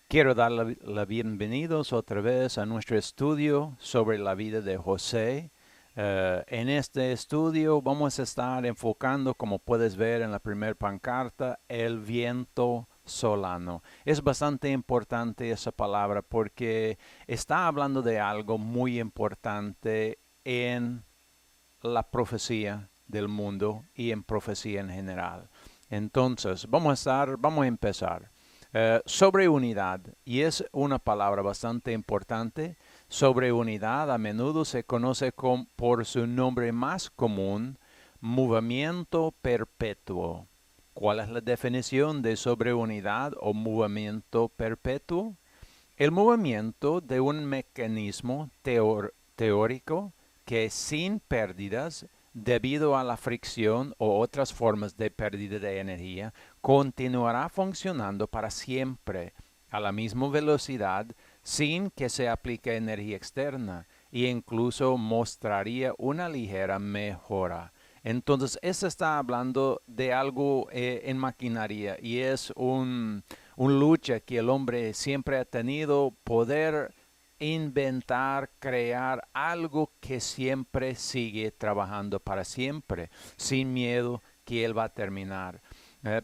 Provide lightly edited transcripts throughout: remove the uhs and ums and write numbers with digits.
Quiero dar la bienvenidos otra vez a nuestro estudio sobre la vida de José. En este estudio vamos a estar enfocando, como puedes ver en la primera pancarta, el viento solano. Es bastante importante esa palabra porque está hablando de algo muy importante en la profecía del mundo y en profecía en general. Entonces, vamos a empezar. Sobre unidad, y es una palabra bastante importante. Sobre unidad a menudo se conoce por su nombre más común, movimiento perpetuo. ¿Cuál es la definición de sobreunidad o movimiento perpetuo? El movimiento de un mecanismo teórico que sin pérdidas, debido a la fricción o otras formas de pérdida de energía, continuará funcionando para siempre a la misma velocidad sin que se aplique energía externa e incluso mostraría una ligera mejora. Entonces, esto está hablando de algo en maquinaria y es una lucha que el hombre siempre ha tenido, poder inventar, crear algo que siempre sigue trabajando para siempre, sin miedo que él va a terminar.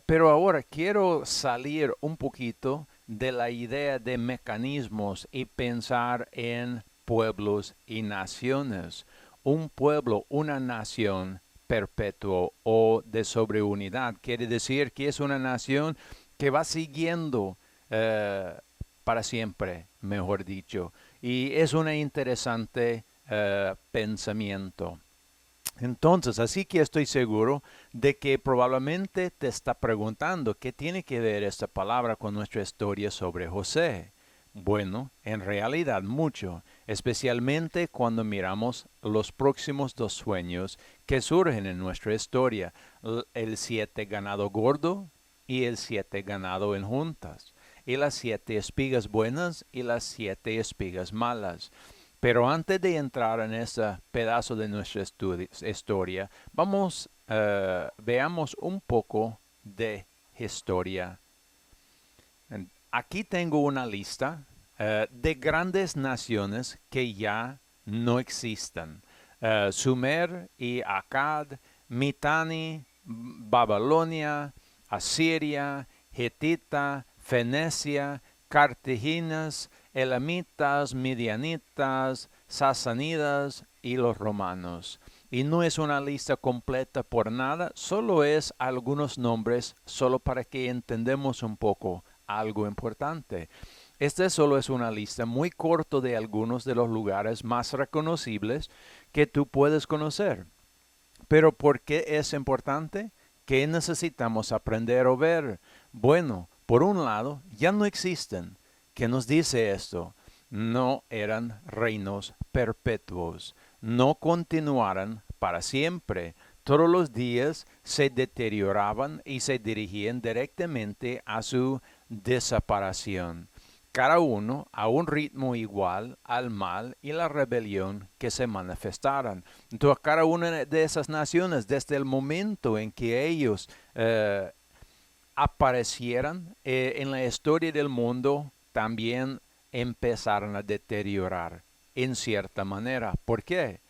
Pero ahora quiero salir un poquito de la idea de mecanismos y pensar en pueblos y naciones. Un pueblo, una nación perpetuo o de sobreunidad quiere decir que es una nación que va siguiendo para siempre, mejor dicho. Y es un interesante pensamiento. Entonces, así que estoy seguro de que probablemente te está preguntando qué tiene que ver esta palabra con nuestra historia sobre José. Bueno, en realidad mucho, especialmente cuando miramos los próximos dos sueños que surgen en nuestra historia, el 7 ganado gordo y el 7 ganado en juntas, y las 7 espigas buenas y las 7 espigas malas. Pero antes de entrar en ese pedazo de nuestra historia, veamos un poco de historia. Aquí tengo una lista de grandes naciones que ya no existen. Sumer y Akkad, Mitanni, Babilonia, Asiria, Hitita, Fenecia, Cartaginas, Elamitas, Midianitas, Sasanidas y los romanos. Y no es una lista completa por nada, solo es algunos nombres, solo para que entendamos un poco algo importante. Esta solo es una lista muy corta de algunos de los lugares más reconocibles que tú puedes conocer. Pero ¿por qué es importante? ¿Qué necesitamos aprender o ver? Bueno, por un lado, ya no existen. ¿Qué nos dice esto? No eran reinos perpetuos, no continuaran para siempre. Todos los días se deterioraban y se dirigían directamente a su desaparición, cada uno a un ritmo igual al mal y la rebelión que se manifestaran. Entonces, cada una de esas naciones, desde el momento en que ellos aparecieran en la historia del mundo, también empezaron a deteriorar en cierta manera. ¿Por qué?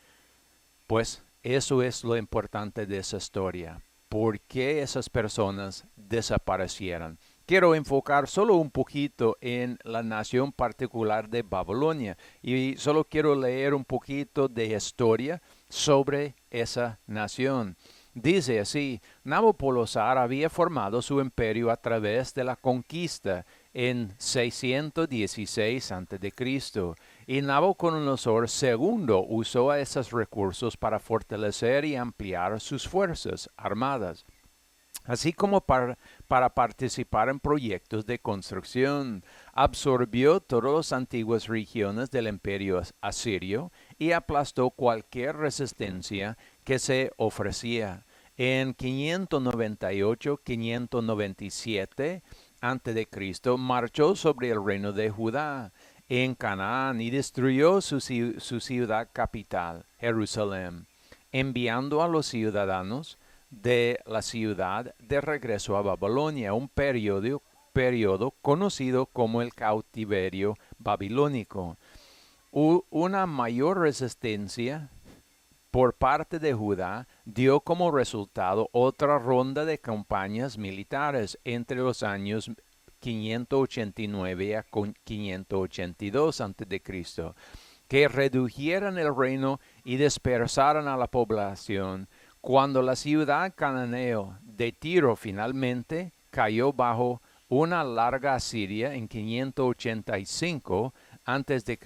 Pues eso es lo importante de esa historia. ¿Por qué esas personas desaparecieron? Quiero enfocar solo un poquito en la nación particular de Babilonia y solo quiero leer un poquito de historia sobre esa nación. Dice así, Nabopolassar había formado su imperio a través de la conquista en 616 a.C. y Nabucodonosor II usó a esos recursos para fortalecer y ampliar sus fuerzas armadas, así como para participar en proyectos de construcción. Absorbió todas las antiguas regiones del imperio asirio y aplastó cualquier resistencia que se ofrecía. En 598-597 a.C. marchó sobre el reino de Judá en Canaán y destruyó su ciudad capital, Jerusalén, enviando a los ciudadanos de la ciudad de regreso a Babilonia, un periodo periodo conocido como el cautiverio babilónico. Una mayor resistencia por parte de Judá dio como resultado otra ronda de campañas militares entre los años 589 a 582 a.C., que redujeran el reino y dispersaran a la población, cuando la ciudad cananeo de Tiro finalmente cayó bajo una larga Asiria en 585 a.C.,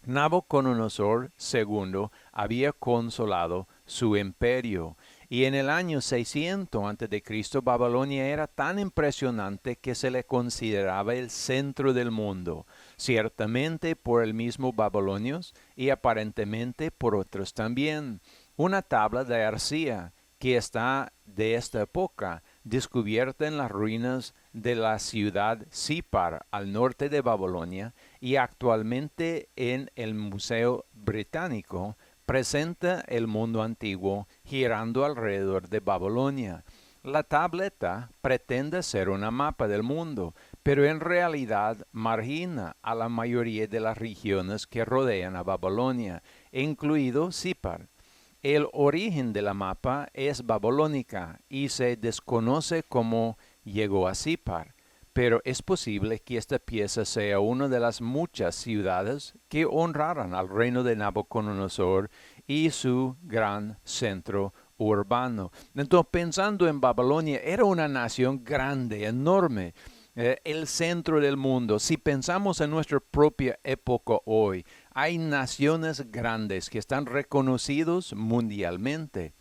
Nabucodonosor II había consolado su imperio, y en el año 600 a.C. Babilonia era tan impresionante que se le consideraba el centro del mundo, ciertamente por el mismo Babilonios y aparentemente por otros también. Una tabla de arcilla que está de esta época, descubierta en las ruinas de la ciudad Sipar al norte de Babilonia y actualmente en el Museo Británico, presenta el mundo antiguo girando alrededor de Babilonia. La tableta pretende ser una mapa del mundo, pero en realidad margina a la mayoría de las regiones que rodean a Babilonia, incluido Sipar. El origen de la mapa es babilónica y se desconoce cómo llegó a Sipar, pero es posible que esta pieza sea una de las muchas ciudades que honraron al reino de Nabucodonosor y su gran centro urbano. Entonces, pensando en Babilonia, era una nación grande, enorme, el centro del mundo. Si pensamos en nuestra propia época hoy, hay naciones grandes que están reconocidos mundialmente.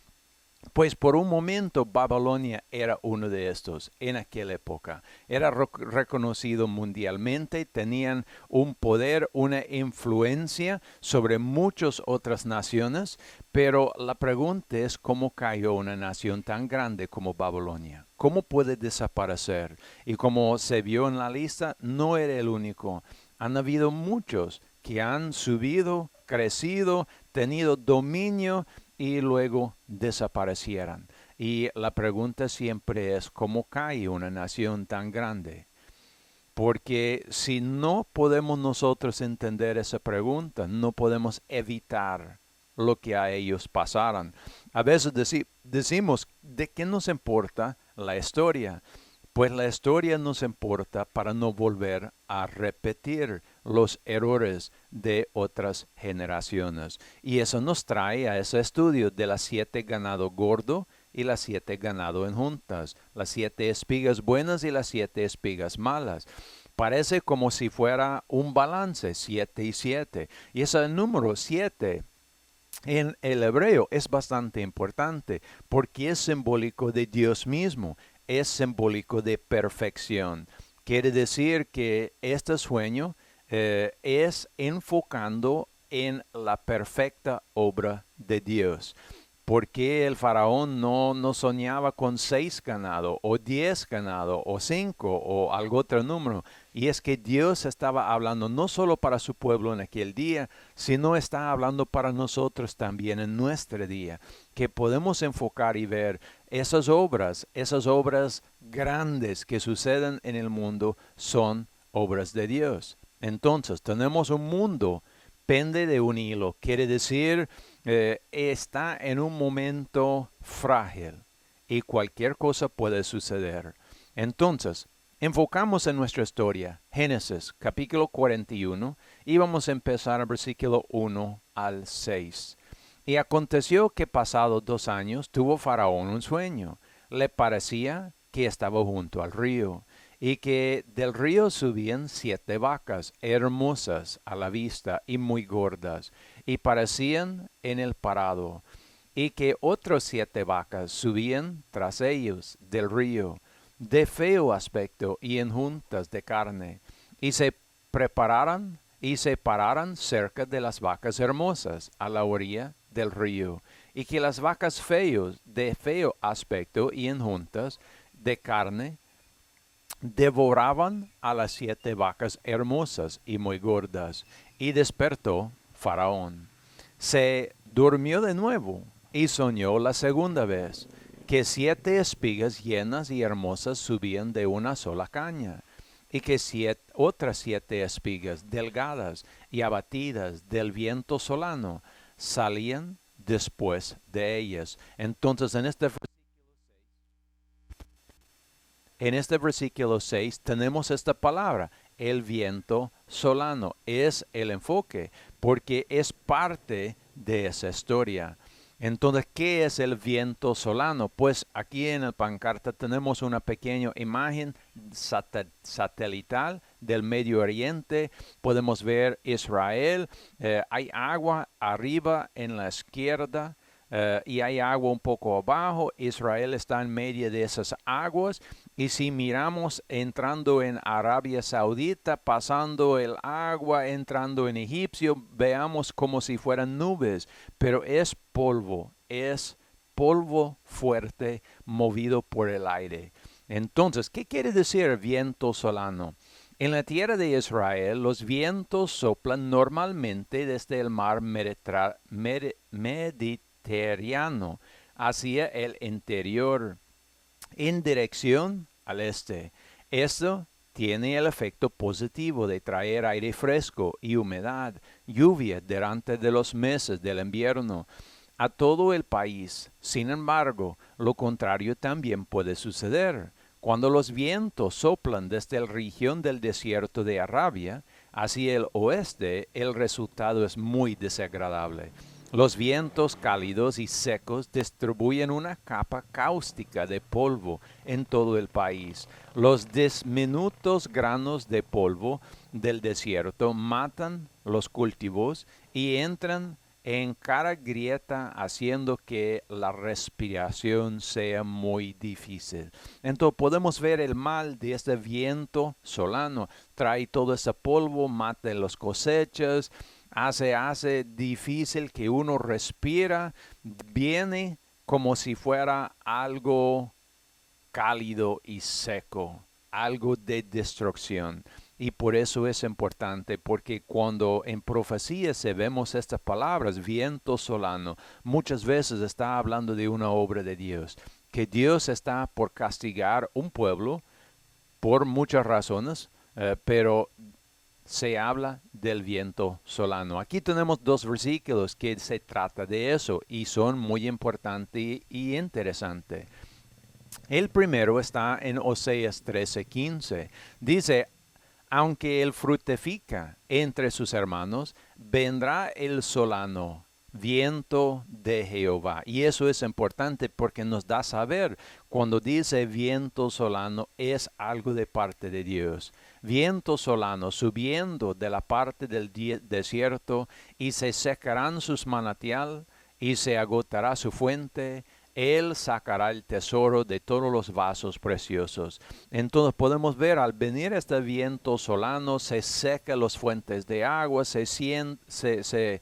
Pues por un momento Babilonia era uno de estos en aquella época. Era reconocido mundialmente, tenían un poder, una influencia sobre muchas otras naciones, pero la pregunta es cómo cayó una nación tan grande como Babilonia. ¿Cómo puede desaparecer? Y como se vio en la lista, no era el único. Han habido muchos que han subido, crecido, tenido dominio y luego desaparecieran. Y la pregunta siempre es, ¿cómo cae una nación tan grande? Porque si no podemos nosotros entender esa pregunta, no podemos evitar lo que a ellos pasaran. A veces decimos, ¿de qué nos importa la historia? Pues la historia nos importa para no volver a repetir los errores de otras generaciones. Y eso nos trae a ese estudio de las 7 ganado gordo y las 7 ganado en juntas, las 7 espigas buenas y las 7 espigas malas. Parece como si fuera un balance, 7 y 7. Y ese número 7 en el hebreo es bastante importante porque es simbólico de Dios mismo. Es simbólico de perfección. Quiere decir que este sueño es enfocando en la perfecta obra de Dios. Porque el faraón no soñaba con 6 ganado o 10 ganado o 5 o algún otro número. Y es que Dios estaba hablando no solo para su pueblo en aquel día, sino está hablando para nosotros también en nuestro día. Que podemos enfocar y ver esas obras grandes que suceden en el mundo son obras de Dios. Entonces tenemos un mundo pende de un hilo, quiere decir está en un momento frágil y cualquier cosa puede suceder. Entonces, enfocamos en nuestra historia, Génesis capítulo 41, y vamos a empezar al versículo 1 al 6. Y aconteció que pasados 2 años tuvo Faraón un sueño. Le parecía que estaba junto al río, y que del río subían 7 vacas, hermosas a la vista y muy gordas, y parecían en el parado, y que otras 7 vacas subían tras ellos del río, de feo aspecto y enjuntas de carne, y se pararan cerca de las vacas hermosas a la orilla del río, y que las vacas feos de feo aspecto y enjuntas de carne devoraban a las 7 vacas hermosas y muy gordas, y despertó Faraón. Se durmió de nuevo y soñó la segunda vez, que 7 espigas llenas y hermosas subían de una sola caña, y que otras 7 espigas delgadas y abatidas del viento solano salían después de ellas. Entonces en este versículo 6 tenemos esta palabra, el viento solano. Es el enfoque, porque es parte de esa historia. Entonces, ¿qué es el viento solano? Pues aquí en el pancarta tenemos una pequeña imagen satelital del Medio Oriente. Podemos ver Israel. Hay agua arriba en la izquierda. Y hay agua un poco abajo. Israel está en medio de esas aguas. Y si miramos entrando en Arabia Saudita, pasando el agua, entrando en Egipcio, veamos como si fueran nubes, pero es polvo fuerte movido por el aire. Entonces, ¿qué quiere decir viento solano? En la tierra de Israel, los vientos soplan normalmente desde el mar Mediterráneo hacia el interior, en dirección al este. Esto tiene el efecto positivo de traer aire fresco y humedad, lluvia durante de los meses del invierno a todo el país. Sin embargo, lo contrario también puede suceder. Cuando los vientos soplan desde la región del desierto de Arabia hacia el oeste, el resultado es muy desagradable. Los vientos cálidos y secos distribuyen una capa cáustica de polvo en todo el país. Los diminutos granos de polvo del desierto matan los cultivos y entran en cada grieta, haciendo que la respiración sea muy difícil. Entonces podemos ver el mal de este viento solano. Trae todo ese polvo, mata las cosechas, hace difícil que uno respira. Viene como si fuera algo cálido y seco, algo de destrucción. Y por eso es importante, porque cuando en profecía se vemos estas palabras, viento solano, muchas veces está hablando de una obra de Dios, que Dios está por castigar un pueblo por muchas razones, pero se habla del viento solano. Aquí tenemos 2 versículos que se trata de eso y son muy importantes y interesantes. El primero está en Oseas 13:15. Dice, aunque él fructifica entre sus hermanos, vendrá el solano, viento de Jehová. Y eso es importante porque nos da a saber, cuando dice viento solano, es algo de parte de Dios. Viento solano subiendo de la parte del desierto, y se secarán sus manantial y se agotará su fuente. Él sacará el tesoro de todos los vasos preciosos. Entonces podemos ver, al venir este viento solano, se seca las fuentes de agua, se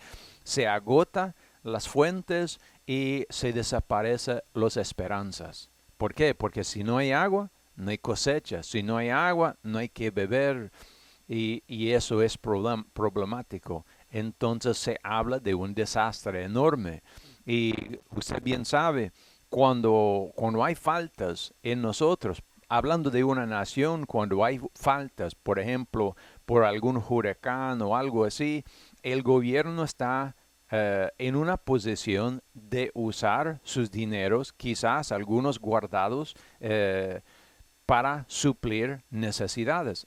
agota las fuentes y se desaparecen las esperanzas. ¿Por qué? Porque si no hay agua, no hay cosecha. Si no hay agua, no hay que beber. Y eso es problemático. Entonces se habla de un desastre enorme. Y usted bien sabe, cuando hay faltas en nosotros, hablando de una nación, cuando hay faltas, por ejemplo, por algún huracán o algo así, el gobierno está en una posición de usar sus dineros, quizás algunos guardados, para suplir necesidades.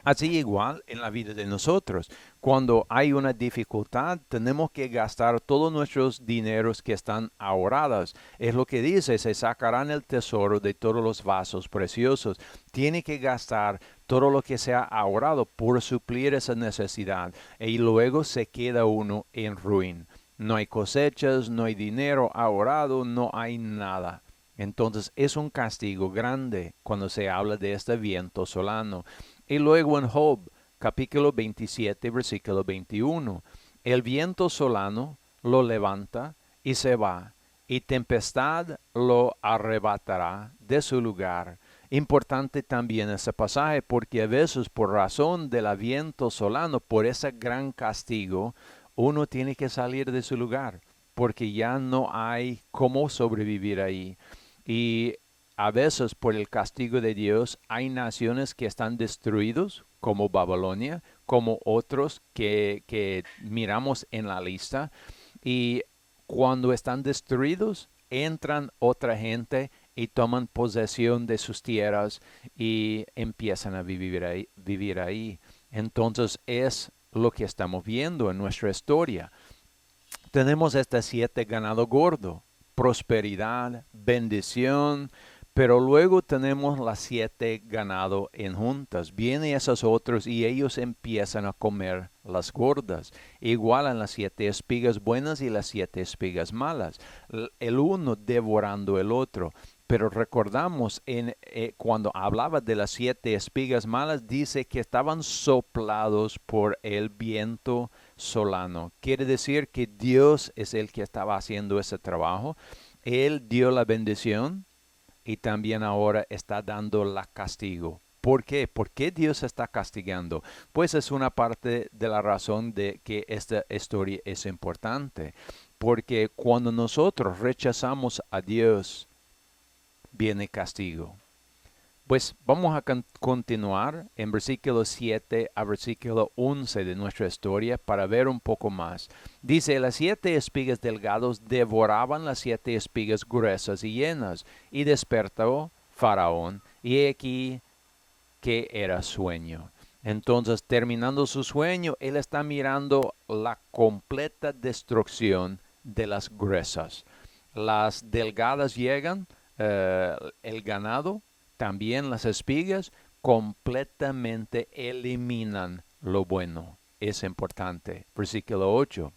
Así igual en la vida de nosotros. Cuando hay una dificultad, tenemos que gastar todos nuestros dineros que están ahorrados. Es lo que dice, se sacarán el tesoro de todos los vasos preciosos. Tiene que gastar todo lo que se ha ahorrado por suplir esa necesidad. Y luego se queda uno en ruin. No hay cosechas, no hay dinero ahorrado, no hay nada. Entonces es un castigo grande cuando se habla de este viento solano. Y luego en Job, capítulo 27, versículo 21, el viento solano lo levanta y se va, y tempestad lo arrebatará de su lugar. Importante también ese pasaje, porque a veces por razón del viento solano, por ese gran castigo, uno tiene que salir de su lugar. porque ya no hay cómo sobrevivir ahí. Y a veces por el castigo de Dios hay naciones que están destruidos, como Babilonia, como otros que miramos en la lista. Y cuando están destruidos, entran otra gente y toman posesión de sus tierras y empiezan a vivir ahí. Entonces es lo que estamos viendo en nuestra historia. Tenemos este 7 ganado gordo, prosperidad, bendición, pero luego tenemos las 7 ganado en juntas. Vienen esos otros y ellos empiezan a comer las gordas. Igual en las 7 espigas buenas y las 7 espigas malas. El uno devorando el otro. Pero recordamos cuando hablaba de las 7 espigas malas, dice que estaban soplados por el viento solano. Quiere decir que Dios es el que estaba haciendo ese trabajo. Él dio la bendición y también ahora está dando la castigo. ¿Por qué? ¿Por qué Dios está castigando? Pues es una parte de la razón de que esta historia es importante. Porque cuando nosotros rechazamos a Dios, viene castigo. Pues vamos a continuar en versículo 7 a versículo 11 de nuestra historia para ver un poco más. Dice, las 7 espigas delgadas devoraban las 7 espigas gruesas y llenas, y despertó Faraón, y aquí que era sueño. Entonces, terminando su sueño, él está mirando la completa destrucción de las gruesas. Las delgadas llegan, el ganado, también las espigas, completamente eliminan lo bueno. Es importante. Versículo 8.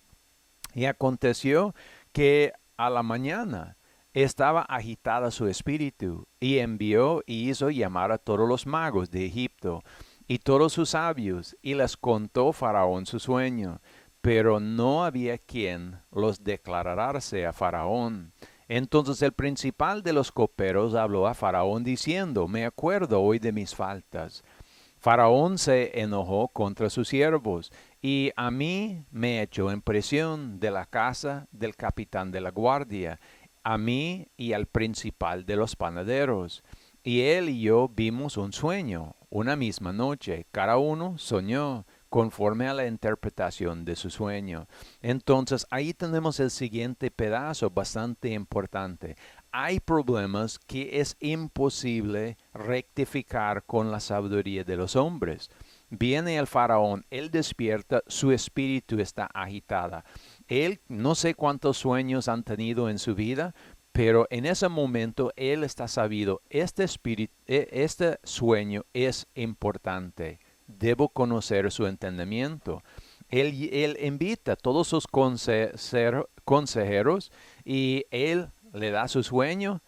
Y aconteció que a la mañana estaba agitada su espíritu, y envió y hizo llamar a todos los magos de Egipto y todos sus sabios, y les contó Faraón su sueño, pero no había quien los declarase a Faraón. Entonces el principal de los coperos habló a Faraón diciendo, me acuerdo hoy de mis faltas. Faraón se enojó contra sus siervos, y a mí me echó en prisión de la casa del capitán de la guardia, a mí y al principal de los panaderos. Y él y yo vimos un sueño, una misma noche, cada uno soñó conforme a la interpretación de su sueño. Entonces ahí tenemos el siguiente pedazo bastante importante. Hay problemas que es imposible rectificar con la sabiduría de los hombres. Viene el faraón, él despierta, su espíritu está agitada. Él no sé cuántos sueños han tenido en su vida, pero en ese momento él está sabido, este sueño es importante. Debo conocer su entendimiento. Él invita a todos sus consejeros y él le da su sueño,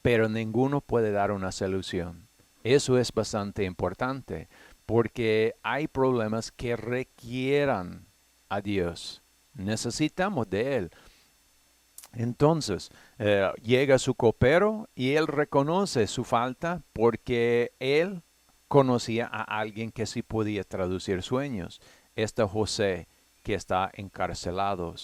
pero ninguno puede dar una solución. Eso es bastante importante porque hay problemas que requieran a Dios. Necesitamos de Él. Entonces, llega su copero y él reconoce su falta porque él conocía a alguien que sí podía traducir sueños. Este José que está encarcelado.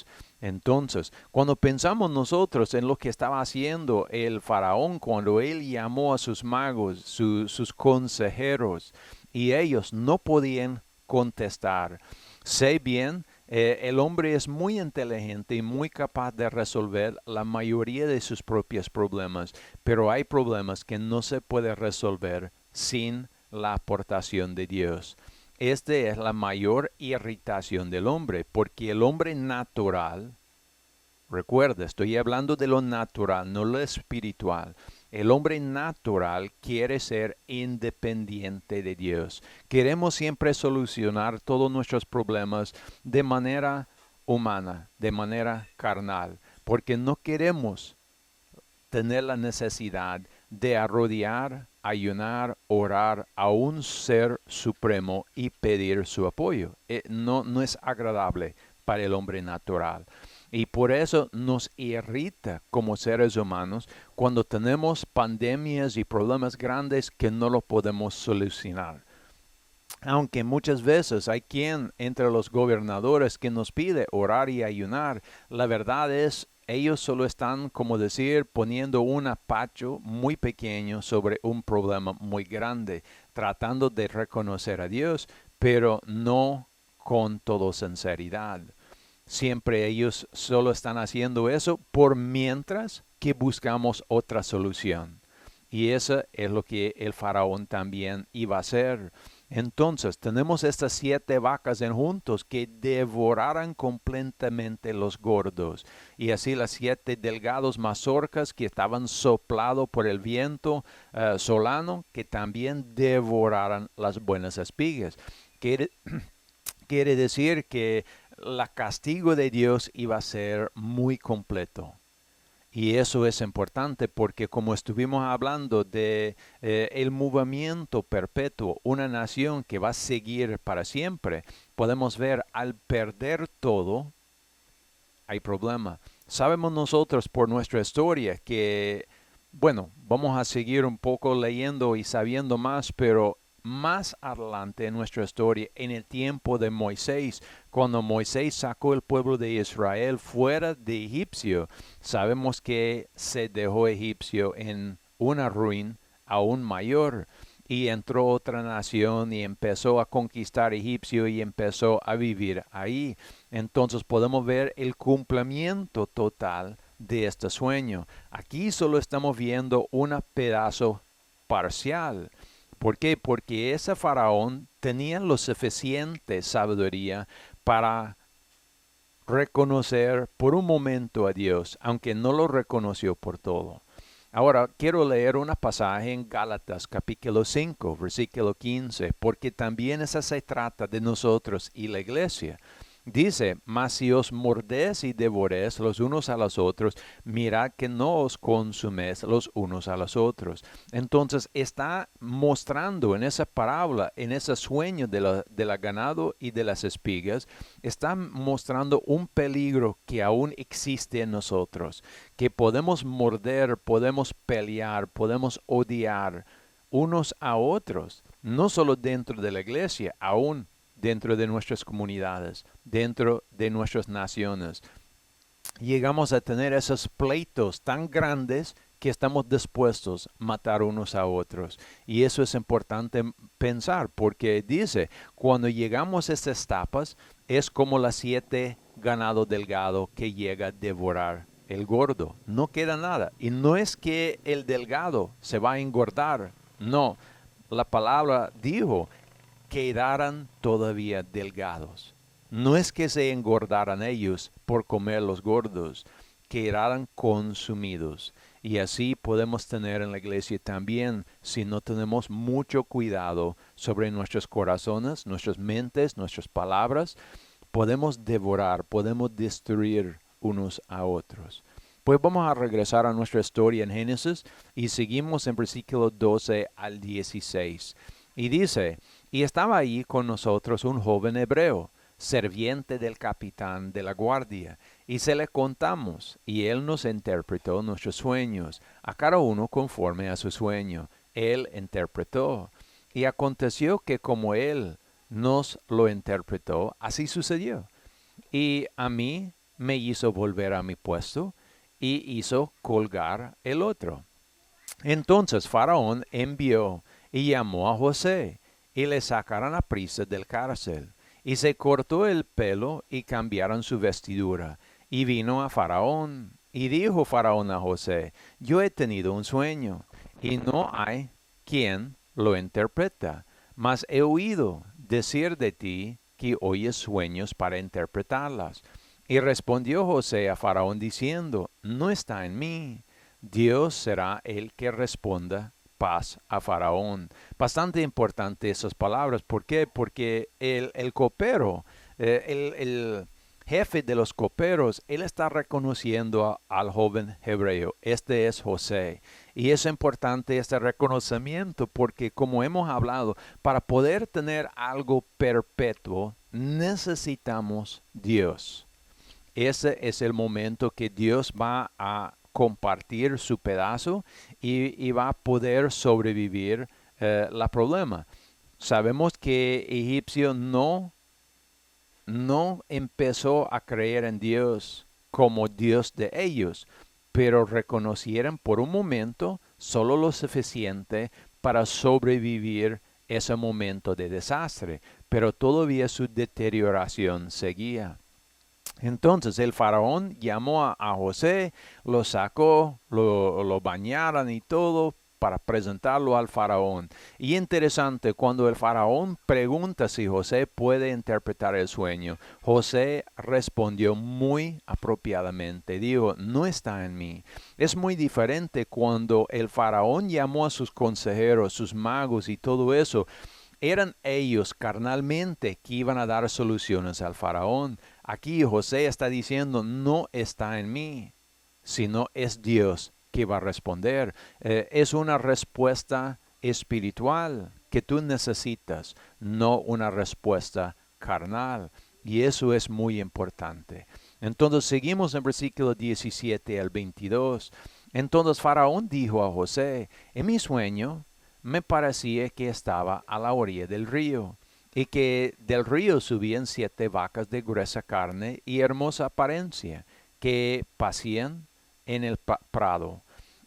Entonces, cuando pensamos nosotros en lo que estaba haciendo el faraón cuando él llamó a sus magos, sus consejeros, y ellos no podían contestar. Sé bien, el hombre es muy inteligente y muy capaz de resolver la mayoría de sus propios problemas, pero hay problemas que no se puede resolver sin la aportación de Dios. Esta es la mayor irritación del hombre, porque el hombre natural, recuerda, estoy hablando de lo natural, no lo espiritual. El hombre natural quiere ser independiente de Dios. Queremos siempre solucionar todos nuestros problemas de manera humana, de manera carnal, porque no queremos tener la necesidad de arrodillar, ayunar, orar a un ser supremo y pedir su apoyo. No es agradable para el hombre natural. Y por eso nos irrita como seres humanos cuando tenemos pandemias y problemas grandes que no lo podemos solucionar. Aunque muchas veces hay quien entre los gobernadores que nos pide orar y ayunar, la verdad es, ellos solo están, como decir, poniendo un apacho muy pequeño sobre un problema muy grande, tratando de reconocer a Dios, pero no con toda sinceridad. Siempre ellos solo están haciendo eso por mientras que buscamos otra solución. Y eso es lo que el faraón también iba a hacer. Entonces, tenemos estas 7 vacas en juntos que devoraran completamente los gordos. Y así las 7 delgados mazorcas que estaban soplados por el viento solano, que también devoraran las buenas espigas. Quiere, quiere decir que el castigo de Dios iba a ser muy completo. Y eso es importante porque como estuvimos hablando de el movimiento perpetuo, una nación que va a seguir para siempre, podemos ver al perder todo, hay problema. Sabemos nosotros por nuestra historia que, bueno, vamos a seguir un poco leyendo y sabiendo más, pero más adelante en nuestra historia, en el tiempo de Moisés, cuando Moisés sacó el pueblo de Israel fuera de Egipcio, sabemos que se dejó Egipcio en una ruina aún mayor y entró otra nación y empezó a conquistar Egipcio y empezó a vivir ahí. Entonces podemos ver el cumplimiento total de este sueño. Aquí solo estamos viendo un pedazo parcial. ¿Por qué? Porque ese faraón tenía lo suficiente sabiduría para reconocer por un momento a Dios, aunque no lo reconoció por todo. Ahora quiero leer un pasaje en Gálatas capítulo 5, versículo 15, porque también eso se trata de nosotros y la iglesia. Dice, mas si os mordés y devoréis los unos a los otros, mirad que no os consuméis los unos a los otros. Entonces está mostrando en esa parábola, en ese sueño de la ganado y de las espigas, está mostrando un peligro que aún existe en nosotros, que podemos morder, podemos pelear, podemos odiar unos a otros, no solo dentro de la iglesia, aún dentro de nuestras comunidades, dentro de nuestras naciones. Llegamos a tener esos pleitos tan grandes que estamos dispuestos a matar unos a otros. Y eso es importante pensar, porque dice, cuando llegamos a estas etapas, es como las 7 ganado delgado que llega a devorar el gordo. No queda nada. Y no es que el delgado se va a engordar. No, la palabra dijo quedaran todavía delgados. No es que se engordaran ellos por comer los gordos, quedaran consumidos. Y así podemos tener en la iglesia también, si no tenemos mucho cuidado sobre nuestros corazones, nuestras mentes, nuestras palabras, podemos devorar, podemos destruir unos a otros. Pues vamos a regresar a nuestra historia en Génesis y seguimos en versículo 12 al 16. Y dice, y estaba allí con nosotros un joven hebreo, serviente del capitán de la guardia, y se le contamos, y él nos interpretó nuestros sueños, a cada uno conforme a su sueño. Él interpretó. Y aconteció que como él nos lo interpretó, así sucedió. Y a mí me hizo volver a mi puesto y hizo colgar el otro. Entonces Faraón envió y llamó a José y le sacaron a prisa del cárcel. Y se cortó el pelo y cambiaron su vestidura. Y vino a Faraón. Y dijo Faraón a José, yo he tenido un sueño, y no hay quien lo interpreta. Mas he oído decir de ti que oyes sueños para interpretarlas. Y respondió José a Faraón diciendo, no está en mí. Dios será el que responda paz a Faraón. Bastante importante esas palabras. ¿Por qué? Porque el copero, el jefe de los coperos, él está reconociendo al joven hebreo. Este es José. Y es importante este reconocimiento porque, como hemos hablado, para poder tener algo perpetuo, necesitamos Dios. Ese es el momento que Dios va a compartir su pedazo y va a poder sobrevivir la problema. Sabemos que Egipcio no empezó a creer en Dios como Dios de ellos, pero reconocieron por un momento solo lo suficiente para sobrevivir ese momento de desastre, pero todavía su deterioración seguía. Entonces el faraón llamó a José, lo sacó, lo bañaron y todo para presentarlo al faraón. Y interesante, cuando el faraón pregunta si José puede interpretar el sueño, José respondió muy apropiadamente. Dijo, no está en mí. Es muy diferente cuando el faraón llamó a sus consejeros, sus magos y todo eso. Eran ellos carnalmente que iban a dar soluciones al faraón. Aquí José está diciendo, no está en mí, sino es Dios que va a responder. Es una respuesta espiritual que tú necesitas, no una respuesta carnal. Y eso es muy importante. Entonces seguimos en versículo 17 al 22. Entonces Faraón dijo a José, en mi sueño me parecía que estaba a la orilla del río, y que del río subían 7 vacas de gruesa carne y hermosa apariencia, que pasían en el prado,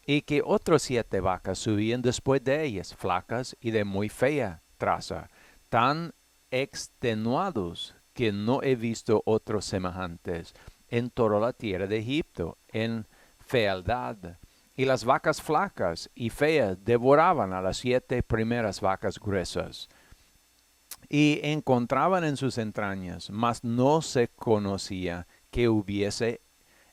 y que otras 7 vacas subían después de ellas, flacas y de muy fea traza, tan extenuados que no he visto otros semejantes en toda la tierra de Egipto, en fealdad. Y las vacas flacas y feas devoraban a las 7 primeras vacas gruesas, y encontraban en sus entrañas, mas no se conocía que hubiese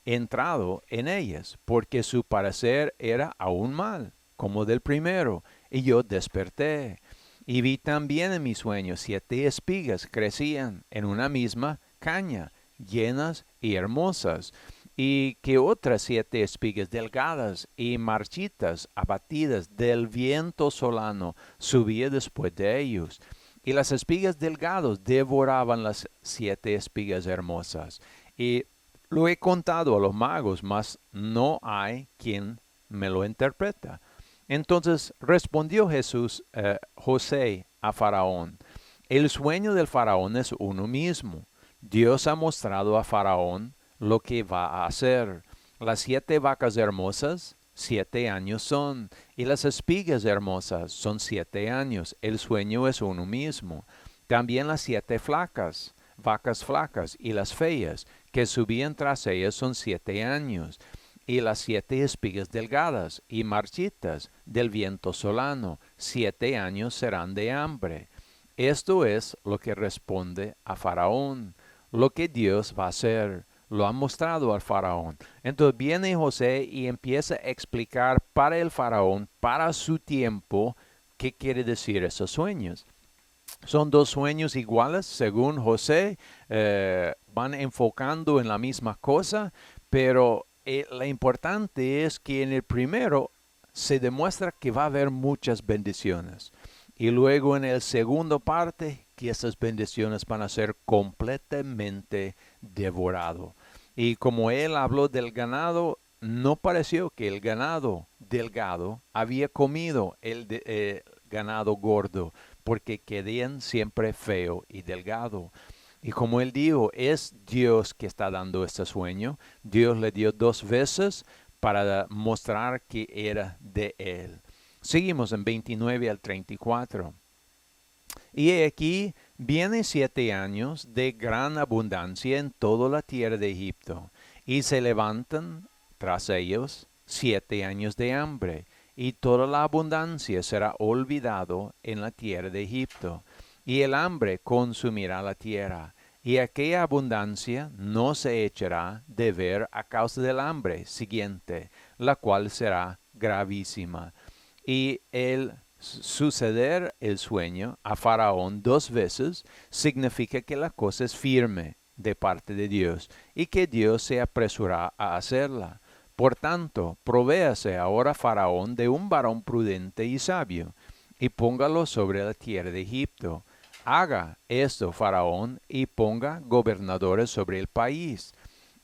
entrado en ellas, porque su parecer era aún mal, como del primero. Y yo desperté, y vi también en mi sueño 7 espigas crecían en una misma caña, llenas y hermosas, y que otras 7 espigas delgadas y marchitas, abatidas del viento solano, subía después de ellos. Y las espigas delgadas devoraban las 7 espigas hermosas. Y lo he contado a los magos, mas no hay quien me lo interpreta. Entonces respondió José a Faraón, el sueño del Faraón es uno mismo. Dios ha mostrado a Faraón lo que va a hacer. Las 7 vacas hermosas, 7 años son, y las espigas hermosas son 7 años. El sueño es uno mismo. También las 7 flacas, vacas flacas y las feas, que subían tras ellas son 7 años, y las 7 espigas delgadas y marchitas del viento solano, 7 años serán de hambre. Esto es lo que responde a Faraón, lo que Dios va a hacer. Lo ha mostrado al faraón. Entonces viene José y empieza a explicar para el faraón, para su tiempo, qué quiere decir esos sueños. Son 2 sueños iguales, según José, van enfocando en la misma cosa, pero lo importante es que en el primero se demuestra que va a haber muchas bendiciones. Y luego en el segundo parte, que esas bendiciones van a ser completamente devorado. Y como él habló del ganado, no pareció que el ganado delgado había comido el ganado gordo, porque quedan siempre feo y delgado. Y como él dijo, es Dios que está dando este sueño. Dios le dio 2 veces para mostrar que era de él. Seguimos en 29 al 34. Y aquí vienen 7 años de gran abundancia en toda la tierra de Egipto, y se levantan tras ellos 7 años de hambre, y toda la abundancia será olvidado en la tierra de Egipto, y el hambre consumirá la tierra, y aquella abundancia no se echará de ver a causa del hambre siguiente, la cual será gravísima. Y el suceder el sueño a Faraón 2 veces significa que la cosa es firme de parte de Dios y que Dios se apresura a hacerla. Por tanto, provéase ahora Faraón de un varón prudente y sabio, y póngalo sobre la tierra de Egipto. Haga esto Faraón y ponga gobernadores sobre el país,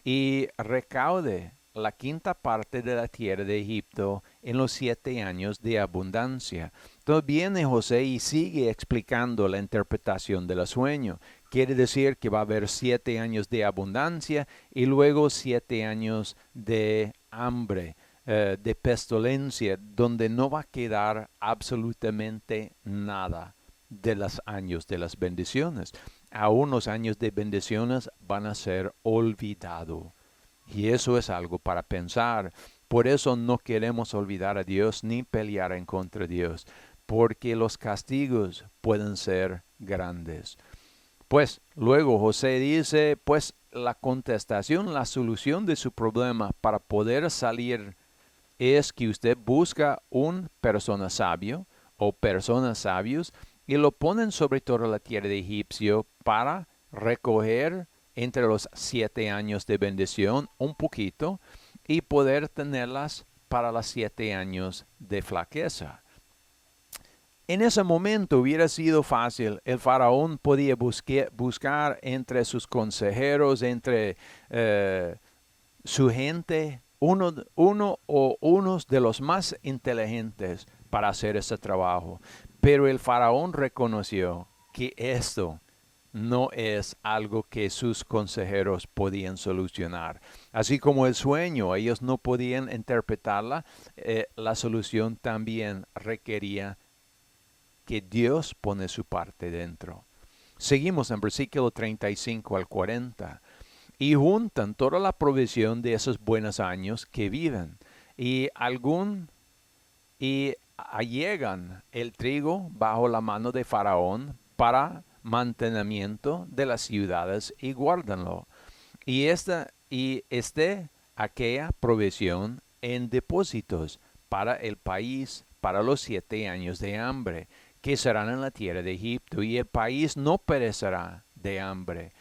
y recaude la 1/5 parte de la tierra de Egipto en los 7 años de abundancia, Entonces viene José y sigue explicando la interpretación del sueño. Quiere decir que va a haber 7 años de abundancia y luego 7 años de hambre, de pestilencia, donde no va a quedar absolutamente nada de los años de las bendiciones. Aún los años de bendiciones van a ser olvidados. Y eso es algo para pensar. Por eso no queremos olvidar a Dios ni pelear en contra de Dios, porque los castigos pueden ser grandes. Pues luego José dice, pues la contestación, la solución de su problema para poder salir es que usted busca un persona sabio o personas sabios y lo ponen sobre toda la tierra de Egipcio para recoger entre los 7 años de bendición un poquito y poder tenerlas para los 7 años de flaqueza. En ese momento hubiera sido fácil. El faraón podía buscar entre sus consejeros, entre su gente, uno o unos de los más inteligentes para hacer ese trabajo. Pero el faraón reconoció que esto no es algo que sus consejeros podían solucionar. Así como el sueño, ellos no podían interpretarla, la solución también requería que Dios pone su parte dentro. Seguimos en versículo 35 al 40. Y juntan toda la provisión de esos buenos años que viven. Y allegan el trigo bajo la mano de Faraón para mantenimiento de las ciudades y guárdanlo. Y esté aquella provisión en depósitos para el país para los 7 años de hambre que serán en la tierra de Egipto, y el país no perecerá de hambre.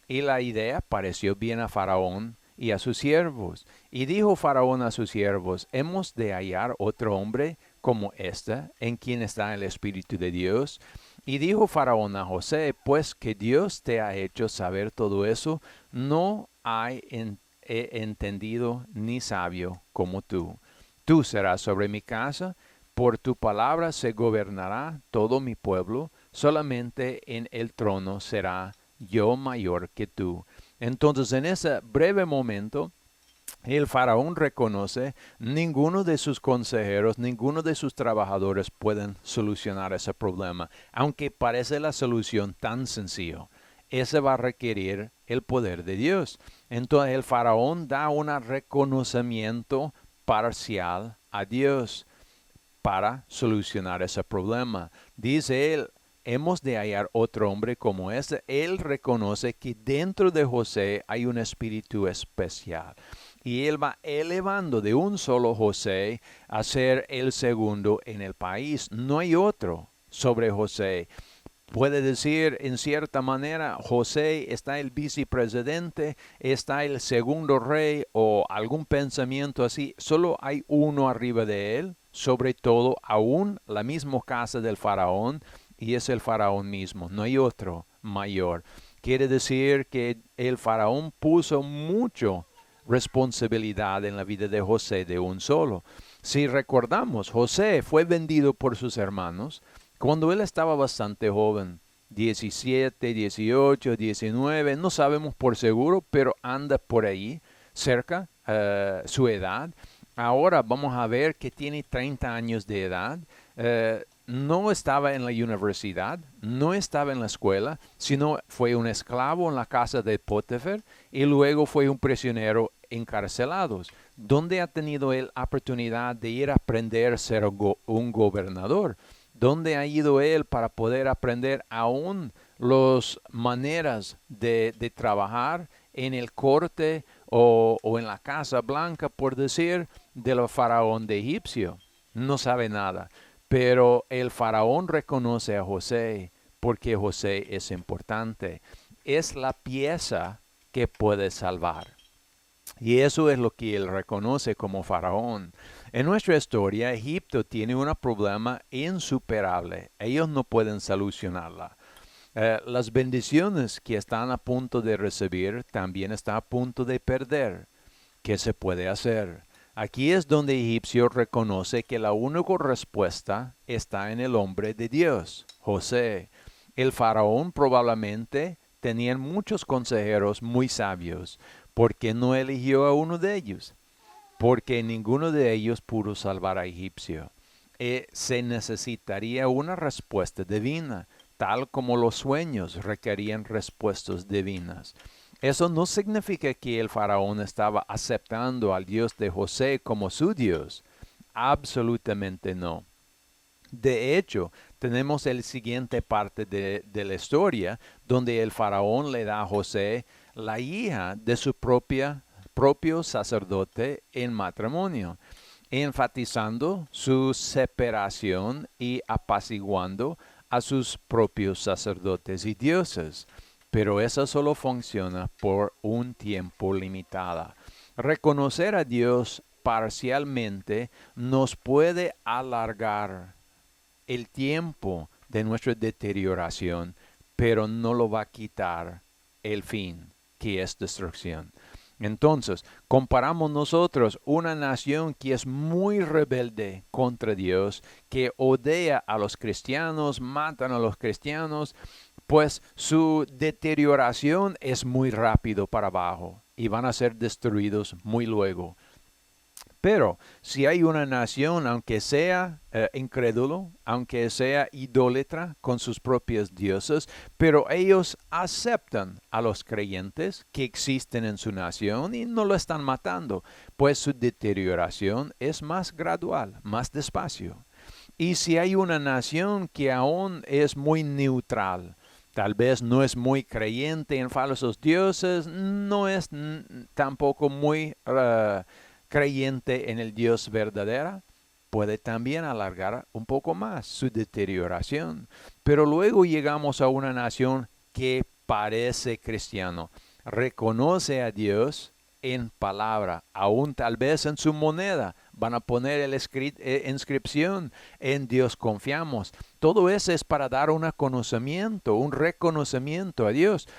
Y la idea pareció bien a Faraón y a sus siervos. Y dijo Faraón a sus siervos, ¿hemos de hallar otro hombre como este, en quien está el Espíritu de Dios? Y dijo Faraón a José, pues que Dios te ha hecho saber todo eso, no hay entendido ni sabio como tú. Tú serás sobre mi casa, por tu palabra se gobernará todo mi pueblo, solamente en el trono será yo mayor que tú. Entonces, en ese breve momento, el faraón reconoce ninguno de sus consejeros, ninguno de sus trabajadores pueden solucionar ese problema, aunque parece la solución tan sencilla. Ese va a requerir el poder de Dios. Entonces el faraón da un reconocimiento parcial a Dios para solucionar ese problema. Dice él, hemos de hallar otro hombre como este. Él reconoce que dentro de José hay un espíritu especial. Y él va elevando de un solo José a ser el segundo en el país. No hay otro sobre José. Puede decir en cierta manera, José está el vicepresidente, está el segundo rey o algún pensamiento así. Solo hay uno arriba de él, sobre todo aún la misma casa del faraón, y es el faraón mismo. No hay otro mayor. Quiere decir que el faraón puso mucho responsabilidad en la vida de José de un solo. Si recordamos, José fue vendido por sus hermanos cuando él estaba bastante joven, 17, 18, 19, no sabemos por seguro, pero anda por ahí, cerca su edad. Ahora vamos a ver que tiene 30 años de edad. No estaba en la universidad, no estaba en la escuela, sino fue un esclavo en la casa de Potifar y luego fue un prisionero encarcelado. ¿Dónde ha tenido él oportunidad de ir a aprender a ser un gobernador? ¿Dónde ha ido él para poder aprender aún las maneras de trabajar en el corte o en la Casa Blanca, por decir, del faraón de Egipcio? No sabe nada. Pero el faraón reconoce a José porque José es importante. Es la pieza que puede salvar. Y eso es lo que él reconoce como faraón. En nuestra historia, Egipto tiene un problema insuperable. Ellos no pueden solucionarla. Las bendiciones que están a punto de recibir también están a punto de perder. ¿Qué se puede hacer? Aquí es donde Egipcio reconoce que la única respuesta está en el hombre de Dios, José. El faraón probablemente tenía muchos consejeros muy sabios. ¿Por qué no eligió a uno de ellos? Porque ninguno de ellos pudo salvar a Egipcio. Se necesitaría una respuesta divina, tal como los sueños requerían respuestas divinas. Eso no significa que el faraón estaba aceptando al Dios de José como su Dios. Absolutamente no. De hecho, tenemos el siguiente parte de la historia, donde el faraón le da a José la hija de su propio sacerdote en matrimonio, enfatizando su separación y apaciguando a sus propios sacerdotes y dioses. Pero eso solo funciona por un tiempo limitado. Reconocer a Dios parcialmente nos puede alargar el tiempo de nuestra deterioración, pero no lo va a quitar el fin, que es destrucción. Entonces, comparamos nosotros una nación que es muy rebelde contra Dios, que odia a los cristianos, matan a los cristianos, pues su deterioración es muy rápido para abajo y van a ser destruidos muy luego. Pero si hay una nación, aunque sea incrédulo, aunque sea idólatra con sus propios dioses, pero ellos aceptan a los creyentes que existen en su nación y no lo están matando, pues su deterioración es más gradual, más despacio. Y si hay una nación que aún es muy neutral, tal vez no es muy creyente en falsos dioses, no es tampoco muy creyente en el Dios verdadero, puede también alargar un poco más su deterioración. Pero luego llegamos a una nación que parece cristiano, reconoce a Dios en palabra, aún tal vez en su moneda, van a poner la inscripción, en Dios confiamos. Todo eso es para dar un conocimiento, un reconocimiento a Dios.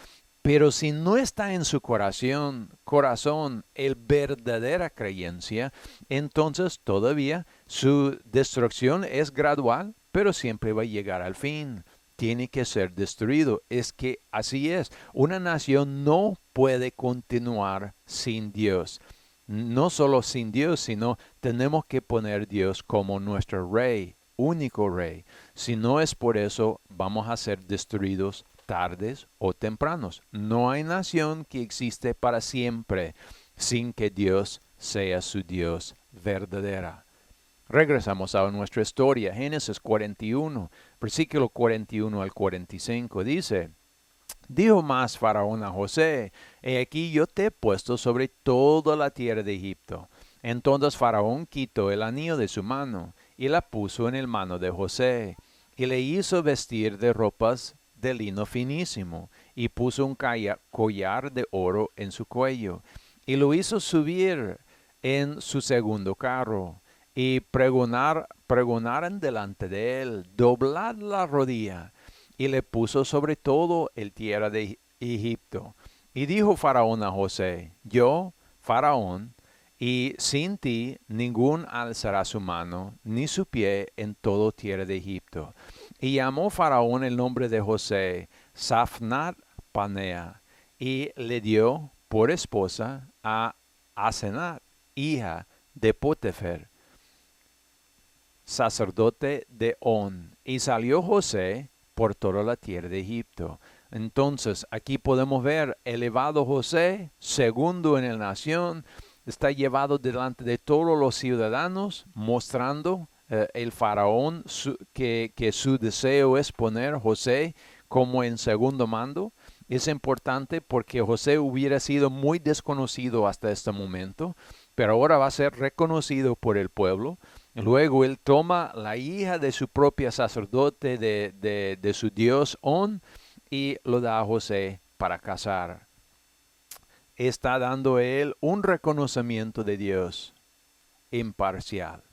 Pero si no está en su corazón el verdadera creencia, entonces todavía su destrucción es gradual, pero siempre va a llegar al fin. Tiene que ser destruido. Es que así es. Una nación no puede continuar sin Dios. No solo sin Dios, sino tenemos que poner a Dios como nuestro rey, único rey. Si no es por eso, vamos a ser destruidos tardes o tempranos. No hay nación que existe para siempre sin que Dios sea su Dios verdadera. Regresamos a nuestra historia. Génesis 41, versículo 41 al 45 dice: Dijo más Faraón a José: He aquí yo te he puesto sobre toda la tierra de Egipto. Entonces Faraón quitó el anillo de su mano y la puso en el mano de José, y le hizo vestir de ropas de lino finísimo, y puso un collar de oro en su cuello, y lo hizo subir en su segundo carro, y pregonaron delante de él: Doblad la rodilla. Y le puso sobre todo el tierra de Egipto. Y dijo Faraón a José: Yo, Faraón, y sin ti ningún alzará su mano, ni su pie en todo tierra de Egipto. Y llamó Faraón el nombre de José Safnat Panea, y le dio por esposa a Asenat, hija de Potifer, sacerdote de On. Y salió José por toda la tierra de Egipto. Entonces, aquí podemos ver elevado José, segundo en la nación, está llevado delante de todos los ciudadanos, mostrando el faraón que su deseo es poner a José como en segundo mando. Es importante porque José hubiera sido muy desconocido hasta este momento, pero ahora va a ser reconocido por el pueblo. Luego él toma la hija de su propio sacerdote de su dios On y lo da a José para casar. Está dando él un reconocimiento de Dios imparcial.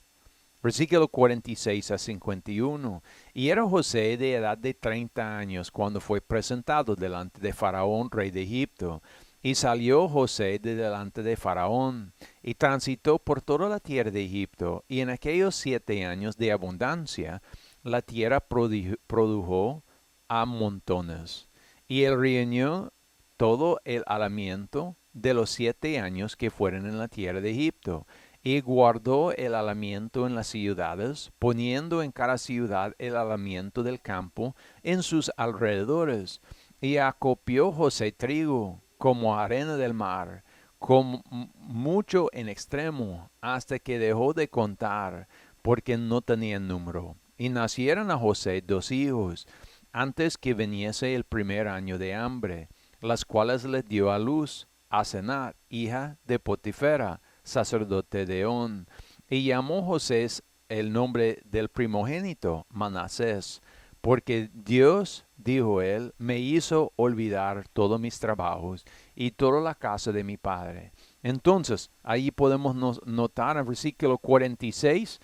Versículo 46 a 51. Y era José de edad de 30 años cuando fue presentado delante de Faraón, rey de Egipto. Y salió José de delante de Faraón, y transitó por toda la tierra de Egipto, y en aquellos 7 años de abundancia, la tierra produjo a montones. Y él reunió todo el alamiento de los 7 años que fueron en la tierra de Egipto, y guardó el alamiento en las ciudades, poniendo en cada ciudad el alamiento del campo en sus alrededores. Y acopió José trigo como arena del mar, con mucho en extremo, hasta que dejó de contar, porque no tenía número. Y nacieron a José 2 hijos, antes que viniese el primer año de hambre, las cuales le dio a luz Asenat, hija de Potifera, sacerdote de On. Y llamó José el nombre del primogénito Manasés, porque Dios, dijo él, me hizo olvidar todos mis trabajos y toda la casa de mi padre. Entonces, ahí podemos notar en versículo 46,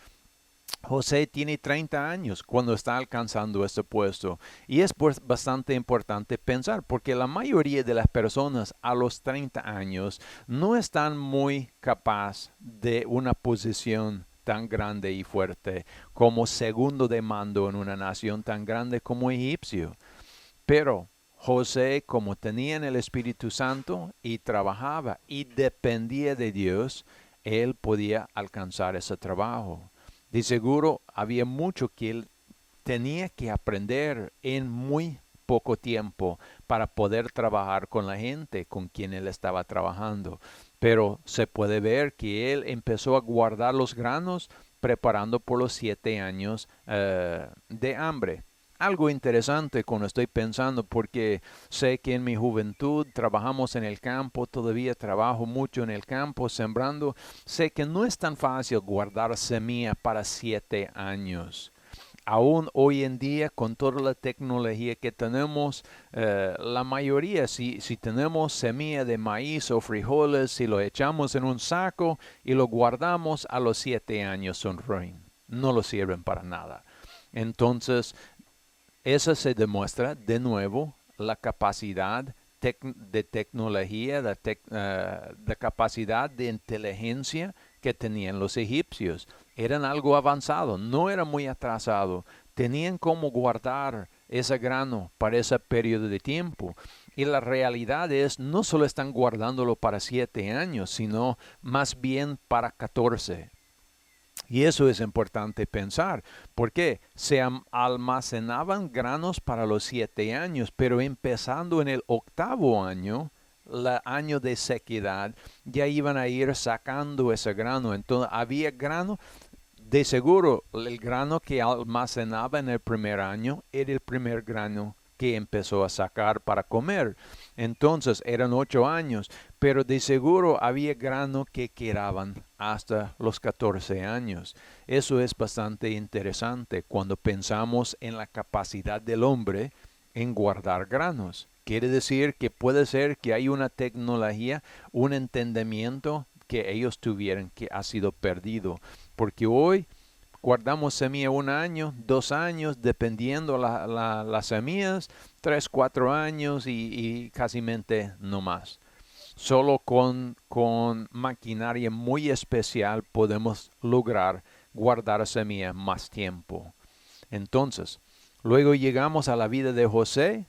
José tiene 30 años cuando está alcanzando este puesto. Y es pues bastante importante pensar, porque la mayoría de las personas a los 30 años no están muy capaz de una posición tan grande y fuerte como segundo de mando en una nación tan grande como Egipcio. Pero José, como tenía en el Espíritu Santo y trabajaba y dependía de Dios, él podía alcanzar ese trabajo. De seguro había mucho que él tenía que aprender en muy poco tiempo para poder trabajar con la gente con quien él estaba trabajando. Pero se puede ver que él empezó a guardar los granos preparando por los 7 años de hambre. Algo interesante cuando estoy pensando, porque sé que en mi juventud trabajamos en el campo, todavía trabajo mucho en el campo sembrando. Sé que no es tan fácil guardar semilla para 7 años. Aún hoy en día, con toda la tecnología que tenemos, la mayoría, si tenemos semilla de maíz o frijoles, si lo echamos en un saco y lo guardamos, a los 7 años son ruin. No lo sirven para nada. Entonces, eso se demuestra de nuevo la capacidad de tecnología, la capacidad de inteligencia que tenían los egipcios. Eran algo avanzado, no era muy atrasado. Tenían cómo guardar ese grano para ese periodo de tiempo. Y la realidad es, no solo están guardándolo para 7 años, sino más bien para 14. Y eso es importante pensar, porque se almacenaban granos para los 7 años, pero empezando en el 8.º año, el año de sequedad, ya iban a ir sacando ese grano. Entonces había grano, de seguro el grano que almacenaba en el primer año era el primer grano que empezó a sacar para comer. Entonces eran 8 años, pero de seguro había grano que quedaban hasta los 14 años. Eso es bastante interesante cuando pensamos en la capacidad del hombre en guardar granos. Quiere decir que puede ser que hay una tecnología, un entendimiento que ellos tuvieran que ha sido perdido. Porque hoy guardamos semilla 1 año, 2 años, dependiendo las semillas, 3, 4 años y casi no más. Solo con maquinaria muy especial podemos lograr guardar semilla más tiempo. Entonces, luego llegamos a la vida de José.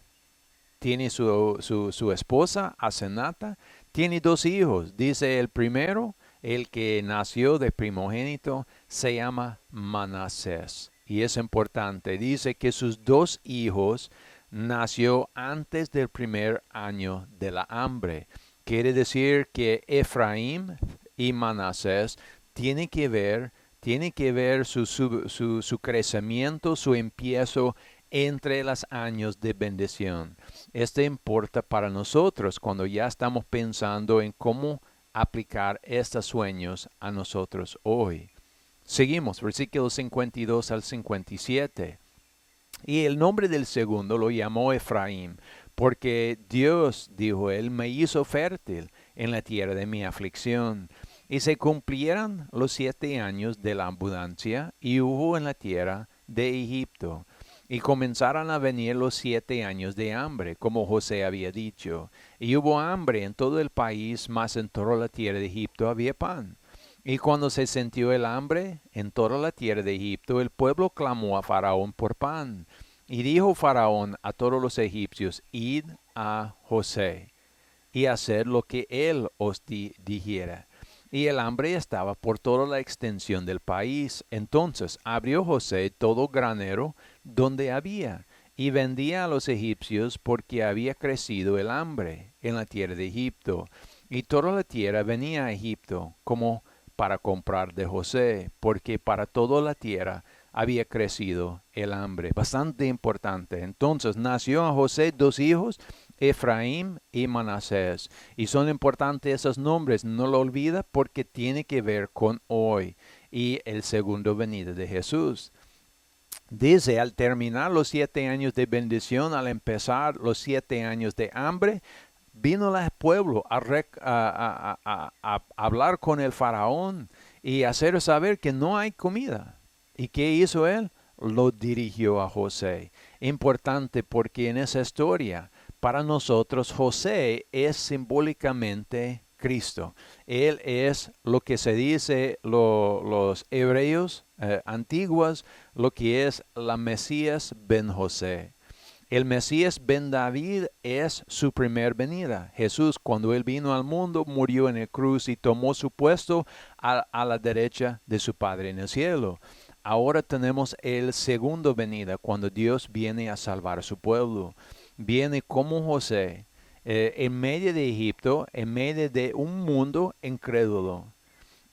Tiene su esposa, Asenata. Tiene 2 hijos. Dice el primero, el que nació de primogénito, se llama Manasés. Y es importante. Dice que sus 2 hijos nació antes del primer año de la hambre. Quiere decir que Efraín y Manasés tienen que ver su crecimiento, su empiezo entre los años de bendición. Esto importa para nosotros cuando ya estamos pensando en cómo aplicar estos sueños a nosotros hoy. Seguimos, versículos 52 al 57. Y el nombre del segundo lo llamó Efraín, porque Dios, dijo él, me hizo fértil en la tierra de mi aflicción. Y se cumplieron los 7 años de la abundancia, y hubo en la tierra de Egipto. Y comenzaron a venir los 7 años de hambre, como José había dicho. Y hubo hambre en todo el país, mas en toda la tierra de Egipto había pan. Y cuando se sintió el hambre en toda la tierra de Egipto, el pueblo clamó a Faraón por pan. Y dijo Faraón a todos los egipcios, id a José y haced lo que él os dijera. Y el hambre estaba por toda la extensión del país. Entonces abrió José todo granero donde había, y vendía a los egipcios porque había crecido el hambre en la tierra de Egipto. Y toda la tierra venía a Egipto como para comprar de José, porque para toda la tierra había crecido el hambre. Bastante importante. Entonces nació a José 2 hijos, Efraín y Manasés. Y son importantes esos nombres, no lo olvida porque tiene que ver con hoy y el segundo venida de Jesús. Dice, al terminar los 7 años de bendición, al empezar los 7 años de hambre, vino el pueblo a hablar con el faraón y hacer saber que no hay comida. ¿Y qué hizo él? Lo dirigió a José. Importante porque en esa historia, para nosotros, José es simbólicamente Cristo. Él es lo que se dice los hebreos antiguos, lo que es la Mesías ben José. El Mesías ben David es su primer venida. Jesús, cuando él vino al mundo, murió en el cruz y tomó su puesto a la derecha de su Padre en el cielo. Ahora tenemos el segundo venida, cuando Dios viene a salvar a su pueblo. Viene como José, en medio de Egipto, en medio de un mundo incrédulo.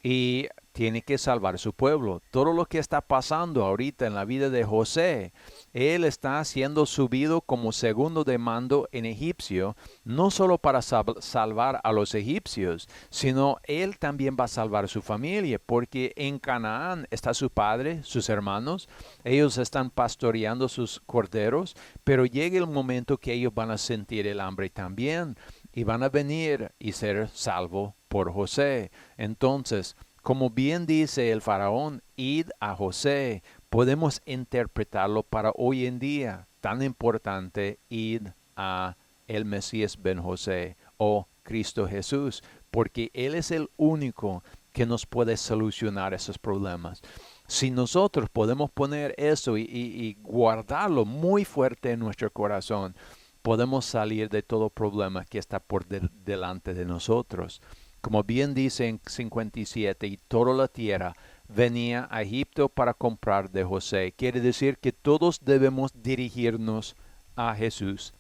Y tiene que salvar su pueblo. Todo lo que está pasando ahorita en la vida de José, él está siendo subido como segundo de mando en egipcio, no solo para salvar a los egipcios, sino él también va a salvar su familia, porque en Canaán está su padre, sus hermanos, ellos están pastoreando sus corderos, pero llega el momento que ellos van a sentir el hambre también y van a venir y ser salvos por José. Entonces, como bien dice el faraón, id a José, podemos interpretarlo para hoy en día. Tan importante, id a el Mesías ben José o Cristo Jesús, porque Él es el único que nos puede solucionar esos problemas. Si nosotros podemos poner eso y guardarlo muy fuerte en nuestro corazón, podemos salir de todo problema que está por delante de nosotros. Como bien dice en 57, y toda la tierra venía a Egipto para comprar de José. Quiere decir que todos debemos dirigirnos a Jesús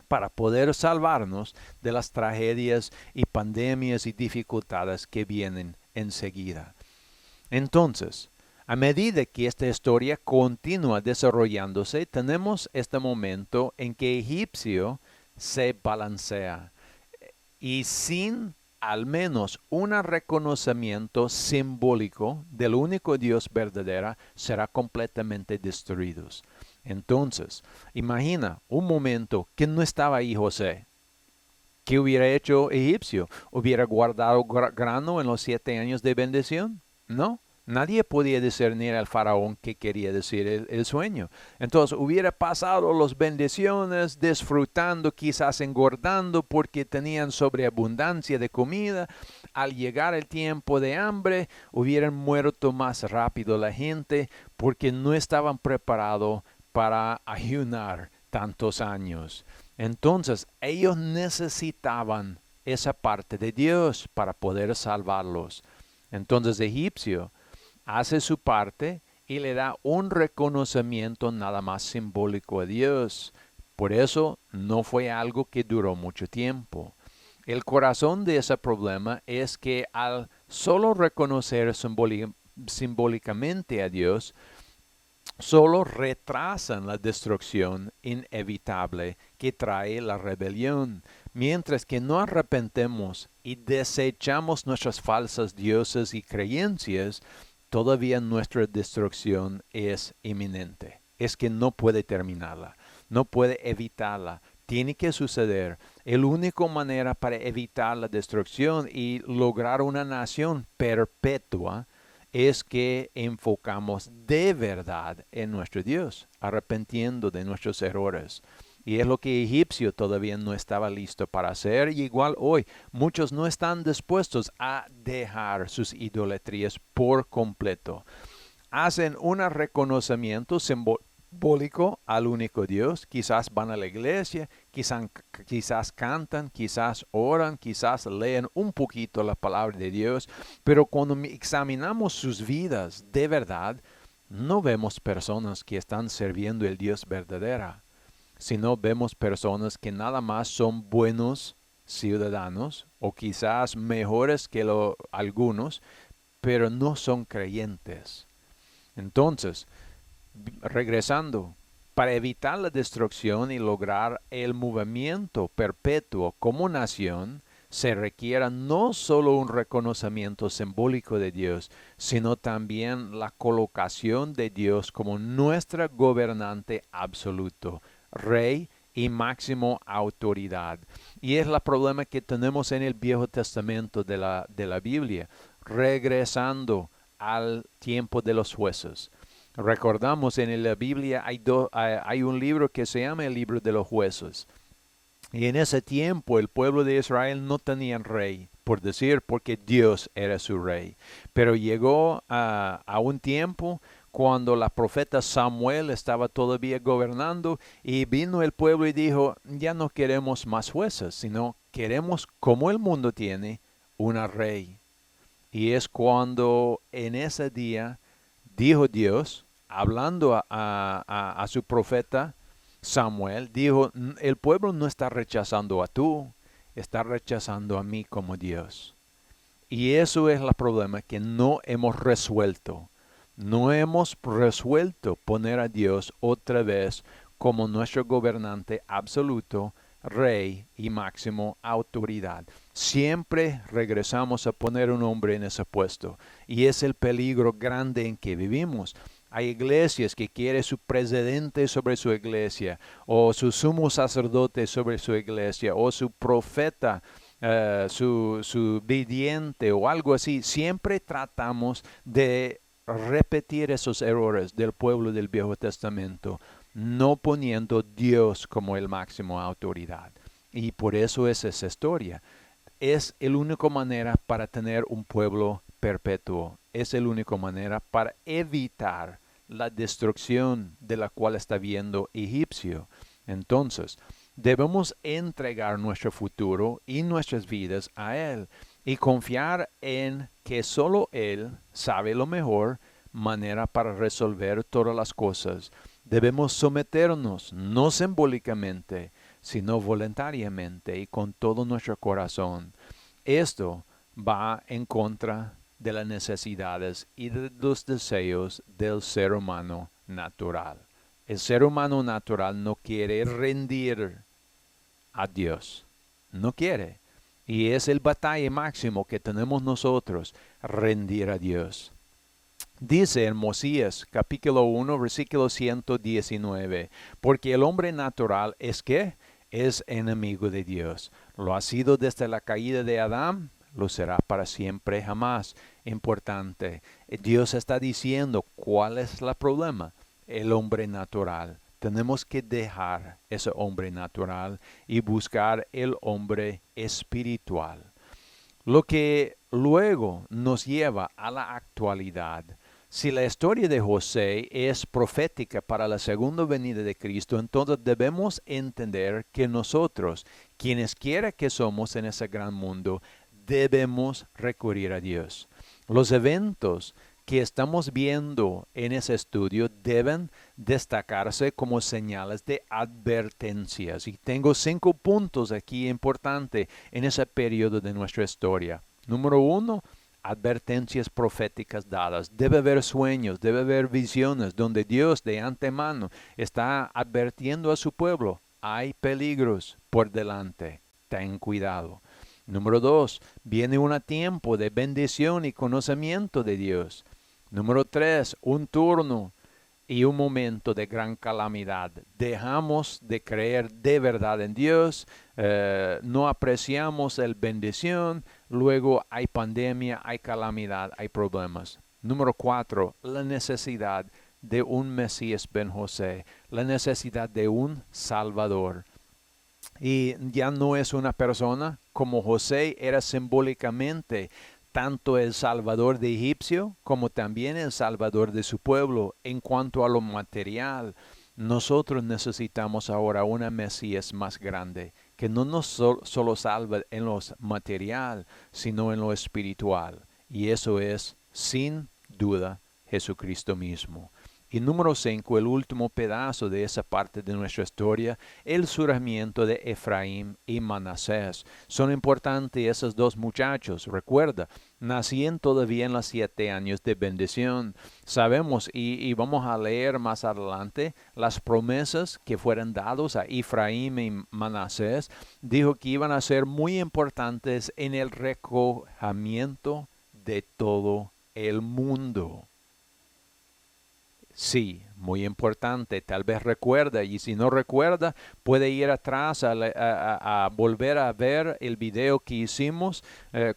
para poder salvarnos de las tragedias y pandemias y dificultades que vienen enseguida. Entonces, a medida que esta historia continúa desarrollándose, tenemos este momento en que Egipcio se balancea y sin al menos un reconocimiento simbólico del único Dios verdadero, será completamente destruidos. Entonces, imagina un momento que no estaba ahí José. ¿Qué hubiera hecho Egipcio? ¿Hubiera guardado grano en los 7 años de bendición? No. Nadie podía discernir al faraón qué quería decir el sueño. Entonces hubiera pasado las bendiciones, disfrutando, quizás engordando porque tenían sobreabundancia de comida. Al llegar el tiempo de hambre, hubieran muerto más rápido la gente porque no estaban preparados para ayunar tantos años. Entonces ellos necesitaban esa parte de Dios para poder salvarlos. Entonces Egipcio hace su parte y le da un reconocimiento nada más simbólico a Dios. Por eso no fue algo que duró mucho tiempo. El corazón de ese problema es que al solo reconocer simbólicamente a Dios, solo retrasan la destrucción inevitable que trae la rebelión, mientras que no arrepentemos y desechamos nuestras falsas dioses y creencias, todavía nuestra destrucción es inminente. Es que no puede terminarla, no puede evitarla. Tiene que suceder. La única manera para evitar la destrucción y lograr una nación perpetua es que enfocamos de verdad en nuestro Dios, arrepentiendo de nuestros errores. Y es lo que Egipcio todavía no estaba listo para hacer. Y igual hoy, muchos no están dispuestos a dejar sus idolatrías por completo. Hacen un reconocimiento simbólico al único Dios. Quizás van a la iglesia, quizás cantan, quizás oran, quizás leen un poquito la palabra de Dios. Pero cuando examinamos sus vidas de verdad, no vemos personas que están sirviendo el Dios verdadero, sino vemos personas que nada más son buenos ciudadanos o quizás mejores que algunos, pero no son creyentes. Entonces, regresando, para evitar la destrucción y lograr el movimiento perpetuo como nación, se requiere no solo un reconocimiento simbólico de Dios, sino también la colocación de Dios como nuestro gobernante absoluto, rey y máximo autoridad. Y es el problema que tenemos en el Viejo Testamento de la Biblia, regresando al tiempo de los jueces. Recordamos en la Biblia hay un libro que se llama el libro de los jueces. Y en ese tiempo el pueblo de Israel no tenía rey, por decir, porque Dios era su rey. Pero llegó a un tiempo cuando la profeta Samuel estaba todavía gobernando y vino el pueblo y dijo, ya no queremos más jueces, sino queremos, como el mundo tiene, una rey. Y es cuando en ese día dijo Dios, hablando a su profeta Samuel, dijo, el pueblo no está rechazando a tú, está rechazando a mí como Dios. Y eso es el problema que no hemos resuelto. No hemos resuelto poner a Dios otra vez como nuestro gobernante absoluto, rey y máximo autoridad. Siempre regresamos a poner un hombre en ese puesto. Y es el peligro grande en que vivimos. Hay iglesias que quieren su presidente sobre su iglesia, o su sumo sacerdote sobre su iglesia, o su profeta, su viviente o algo así. Siempre tratamos de repetir esos errores del pueblo del Viejo Testamento, no poniendo Dios como el máximo autoridad. Y por eso es esa historia. Es la única manera para tener un pueblo perpetuo. Es la única manera para evitar la destrucción de la cual está viendo Egipcio. Entonces, debemos entregar nuestro futuro y nuestras vidas a Él y confiar en que solo Él sabe lo mejor manera para resolver todas las cosas. Debemos someternos, no simbólicamente, sino voluntariamente y con todo nuestro corazón. Esto va en contra de las necesidades y de los deseos del ser humano natural. El ser humano natural no quiere rendir a Dios. No quiere. Y es el batalla máximo que tenemos nosotros, rendir a Dios. Dice en Mosías capítulo 1 versículo 119, porque el hombre natural es que es enemigo de Dios. Lo ha sido desde la caída de Adán, lo será para siempre jamás. Importante, Dios está diciendo cuál es el problema. El hombre natural. Tenemos que dejar ese hombre natural y buscar el hombre espiritual. Lo que luego nos lleva a la actualidad. Si la historia de José es profética para la segunda venida de Cristo, entonces debemos entender que nosotros, quienes quiera que somos en ese gran mundo, debemos recurrir a Dios. Los eventos que estamos viendo en ese estudio deben destacarse como señales de advertencias. Y tengo 5 puntos aquí importantes en ese periodo de nuestra historia. Número 1, advertencias proféticas dadas. Debe haber sueños, debe haber visiones donde Dios de antemano está advirtiendo a su pueblo. Hay peligros por delante. Ten cuidado. Número 2, viene un tiempo de bendición y conocimiento de Dios. Número 3, un turno y un momento de gran calamidad. Dejamos de creer de verdad en Dios, no apreciamos la bendición, luego hay pandemia, hay calamidad, hay problemas. Número 4, la necesidad de un Mesías ben José, la necesidad de un Salvador. Y ya no es una persona como José era simbólicamente tanto el Salvador de Egipcio como también el Salvador de su pueblo en cuanto a lo material. Nosotros necesitamos ahora una Mesías más grande, que no nos solo salva en lo material, sino en lo espiritual. Y eso es, sin duda, Jesucristo mismo. Y número 5, el último pedazo de esa parte de nuestra historia, el surgimiento de Efraín y Manasés. Son importantes esos dos muchachos. Recuerda, nacían todavía en los 7 años de bendición. Sabemos, y vamos a leer más adelante, las promesas que fueron dadas a Efraín y Manasés. Dijo que iban a ser muy importantes en el recogimiento de todo el mundo. Sí, muy importante. Tal vez recuerda, y si no recuerda, puede ir atrás a volver a ver el video que hicimos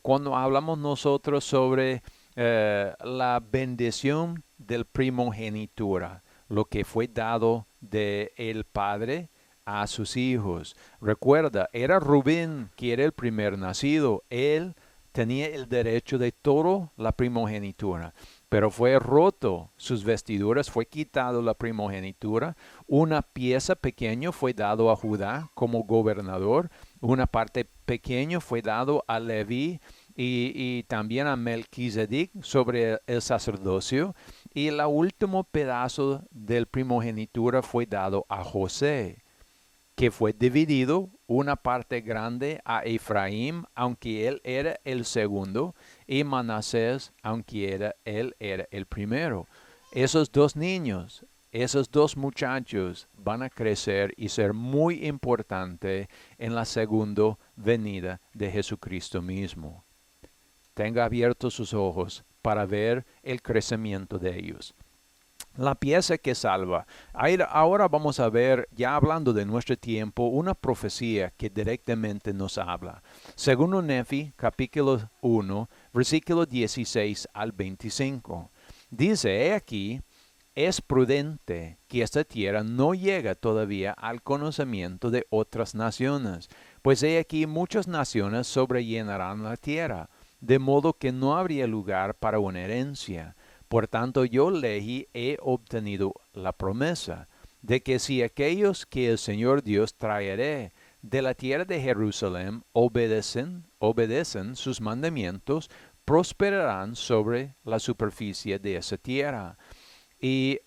cuando hablamos nosotros sobre la bendición del primogenitura, lo que fue dado de el padre a sus hijos. Recuerda, era Rubén que era el primer nacido. Él tenía el derecho de toda la primogenitura. Pero fue roto sus vestiduras, fue quitado la primogenitura. Una pieza pequeña fue dado a Judá como gobernador. Una parte pequeña fue dado a Leví y también a Melquisedec sobre el sacerdocio. Y el último pedazo del primogenitura fue dado a José, que fue dividido una parte grande a Efraín, aunque él era el segundo, y Manasés, aunque él era el primero. Esos dos niños, esos dos muchachos van a crecer y ser muy importantes en la segunda venida de Jesucristo mismo. Tenga abiertos sus ojos para ver el crecimiento de ellos. La pieza que salva. Ahora vamos a ver, ya hablando de nuestro tiempo, una profecía que directamente nos habla. Según Nefi, capítulo 1, versículo 16 al 25. Dice, he aquí, es prudente que esta tierra no llegue todavía al conocimiento de otras naciones, pues he aquí muchas naciones sobrellenarán la tierra, de modo que no habría lugar para una herencia. Por tanto, yo leí he obtenido la promesa de que si aquellos que el Señor Dios traeré de la tierra de Jerusalén obedecen sus mandamientos, prosperarán sobre la superficie de esa tierra y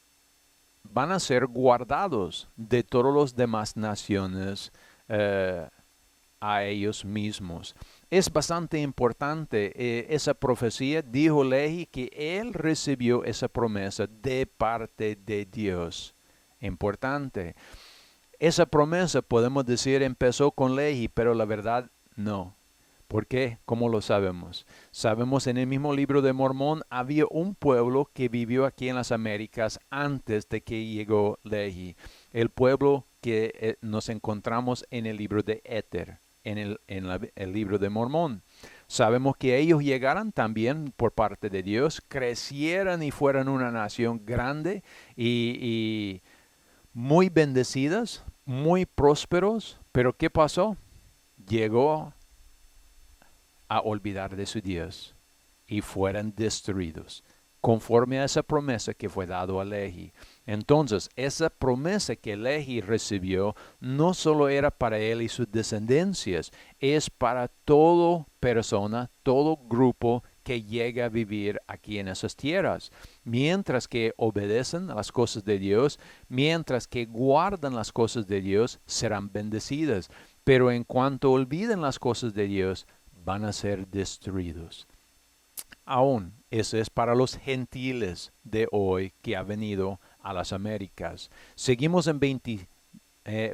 van a ser guardados de todas las demás naciones a ellos mismos. Es bastante importante esa profecía. Dijo Lehi que él recibió esa promesa de parte de Dios. Importante. Esa promesa, podemos decir, empezó con Lehi, pero la verdad no. ¿Por qué? ¿Cómo lo sabemos? Sabemos en el mismo libro de Mormón había un pueblo que vivió aquí en las Américas antes de que llegó Lehi. El pueblo que nos encontramos en el libro de Éter, en el libro de Mormón. Sabemos que ellos llegaran también por parte de Dios, crecieran y fueran una nación grande y muy bendecidas, muy prósperos. Pero ¿qué pasó? Llegó a olvidar de su Dios y fueran destruidos, conforme a esa promesa que fue dado a Lehi. Entonces, esa promesa que Lehi recibió no solo era para él y sus descendencias, es para toda persona, todo grupo que llega a vivir aquí en esas tierras. Mientras que obedecen a las cosas de Dios, mientras que guardan las cosas de Dios, serán bendecidas. Pero en cuanto olviden las cosas de Dios, van a ser destruidos. Aún, eso es para los gentiles de hoy que ha venido a las Américas. Seguimos en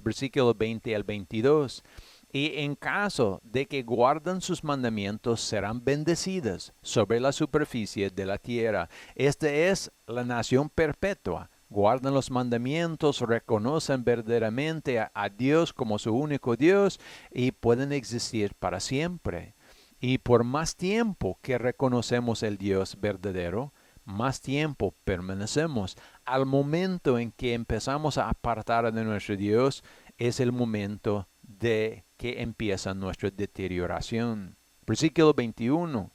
versículo 20 al 22. Y en caso de que guarden sus mandamientos, serán bendecidas sobre la superficie de la tierra. Esta es la nación perpetua. Guardan los mandamientos, reconocen verdaderamente a Dios como su único Dios y pueden existir para siempre. Y por más tiempo que reconocemos el Dios verdadero, más tiempo permanecemos. Al momento en que empezamos a apartar de nuestro Dios, es el momento de que empieza nuestra deterioración. Versículo 21.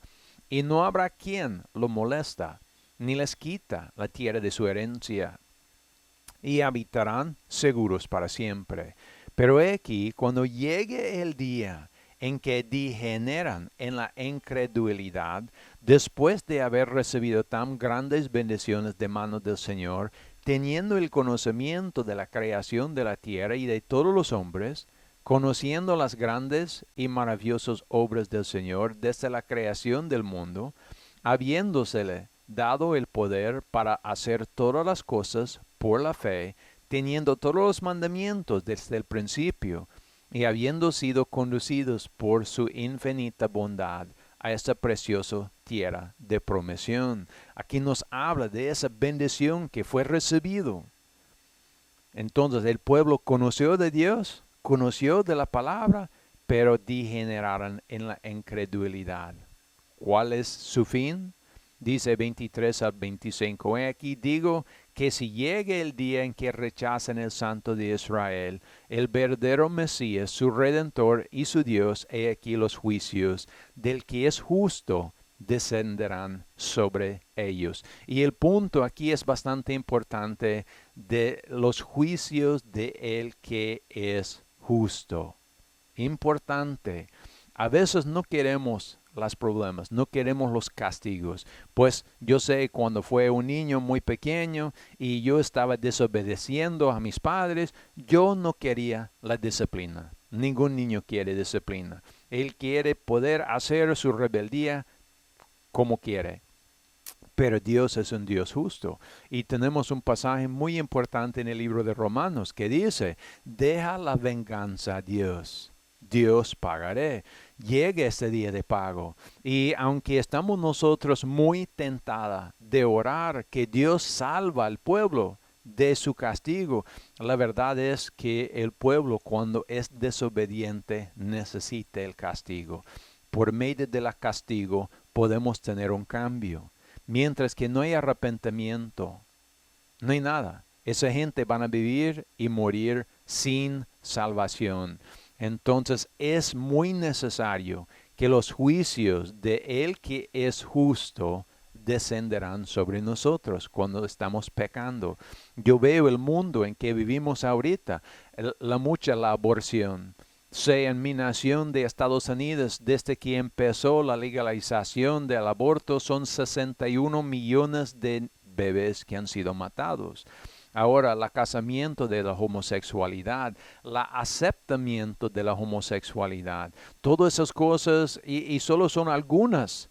Y no habrá quien lo molesta, ni les quita la tierra de su herencia, y habitarán seguros para siempre. Pero he aquí, cuando llegue el día en que degeneran en la incredulidad, después de haber recibido tan grandes bendiciones de manos del Señor, teniendo el conocimiento de la creación de la tierra y de todos los hombres, conociendo las grandes y maravillosas obras del Señor desde la creación del mundo, habiéndosele dado el poder para hacer todas las cosas por la fe, teniendo todos los mandamientos desde el principio, y habiendo sido conducidos por su infinita bondad a esta preciosa tierra de promesión. Aquí nos habla de esa bendición que fue recibido. Entonces el pueblo conoció de Dios, conoció de la palabra, pero degeneraron en la incredulidad. ¿Cuál es su fin? Dice 23 al 25. Aquí digo que si llegue el día en que rechacen el Santo de Israel, el verdadero Mesías, su Redentor y su Dios, he aquí los juicios del que es justo descenderán sobre ellos. Y el punto aquí es bastante importante, de los juicios de el que es justo. Importante. A veces no queremos los problemas, no queremos los castigos. Pues yo sé cuando fue un niño muy pequeño y yo estaba desobedeciendo a mis padres, yo no quería la disciplina. Ningún niño quiere disciplina. Él quiere poder hacer su rebeldía como quiere. Pero Dios es un Dios justo. Y tenemos un pasaje muy importante en el libro de Romanos que dice, deja la venganza a Dios. Dios pagaré. Llegue ese día de pago. Y aunque estamos nosotros muy tentados de orar que Dios salva al pueblo de su castigo, la verdad es que el pueblo cuando es desobediente necesita el castigo. Por medio del castigo podemos tener un cambio. Mientras que no hay arrepentimiento, no hay nada. Esa gente van a vivir y morir sin salvación. Entonces es muy necesario que los juicios de el que es justo descenderán sobre nosotros cuando estamos pecando. Yo veo el mundo en que vivimos ahorita, la aborción. Sea en mi nación de Estados Unidos, desde que empezó la legalización del aborto, son 61 millones de bebés que han sido matados. Ahora, el casamiento de la homosexualidad, el aceptamiento de la homosexualidad, todas esas cosas, y solo son algunas,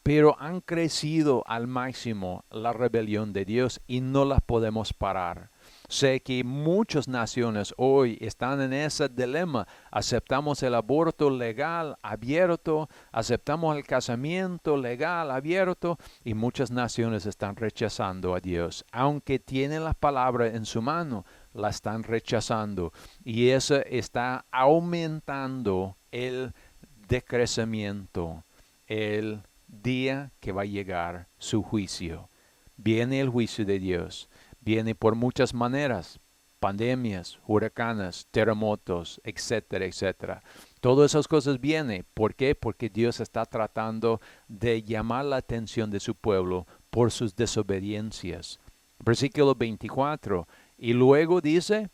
pero han crecido al máximo la rebelión de Dios y no las podemos parar. Sé que muchas naciones hoy están en ese dilema. Aceptamos el aborto legal, abierto, aceptamos el casamiento legal, abierto, y muchas naciones están rechazando a Dios. Aunque tienen la palabra en su mano, la están rechazando. Y eso está aumentando el decrecimiento, el día que va a llegar su juicio. Viene el juicio de Dios. Viene por muchas maneras, pandemias, huracanes, terremotos, etcétera, etcétera. Todas esas cosas vienen. ¿Por qué? Porque Dios está tratando de llamar la atención de su pueblo por sus desobediencias. Versículo 24. Y luego dice,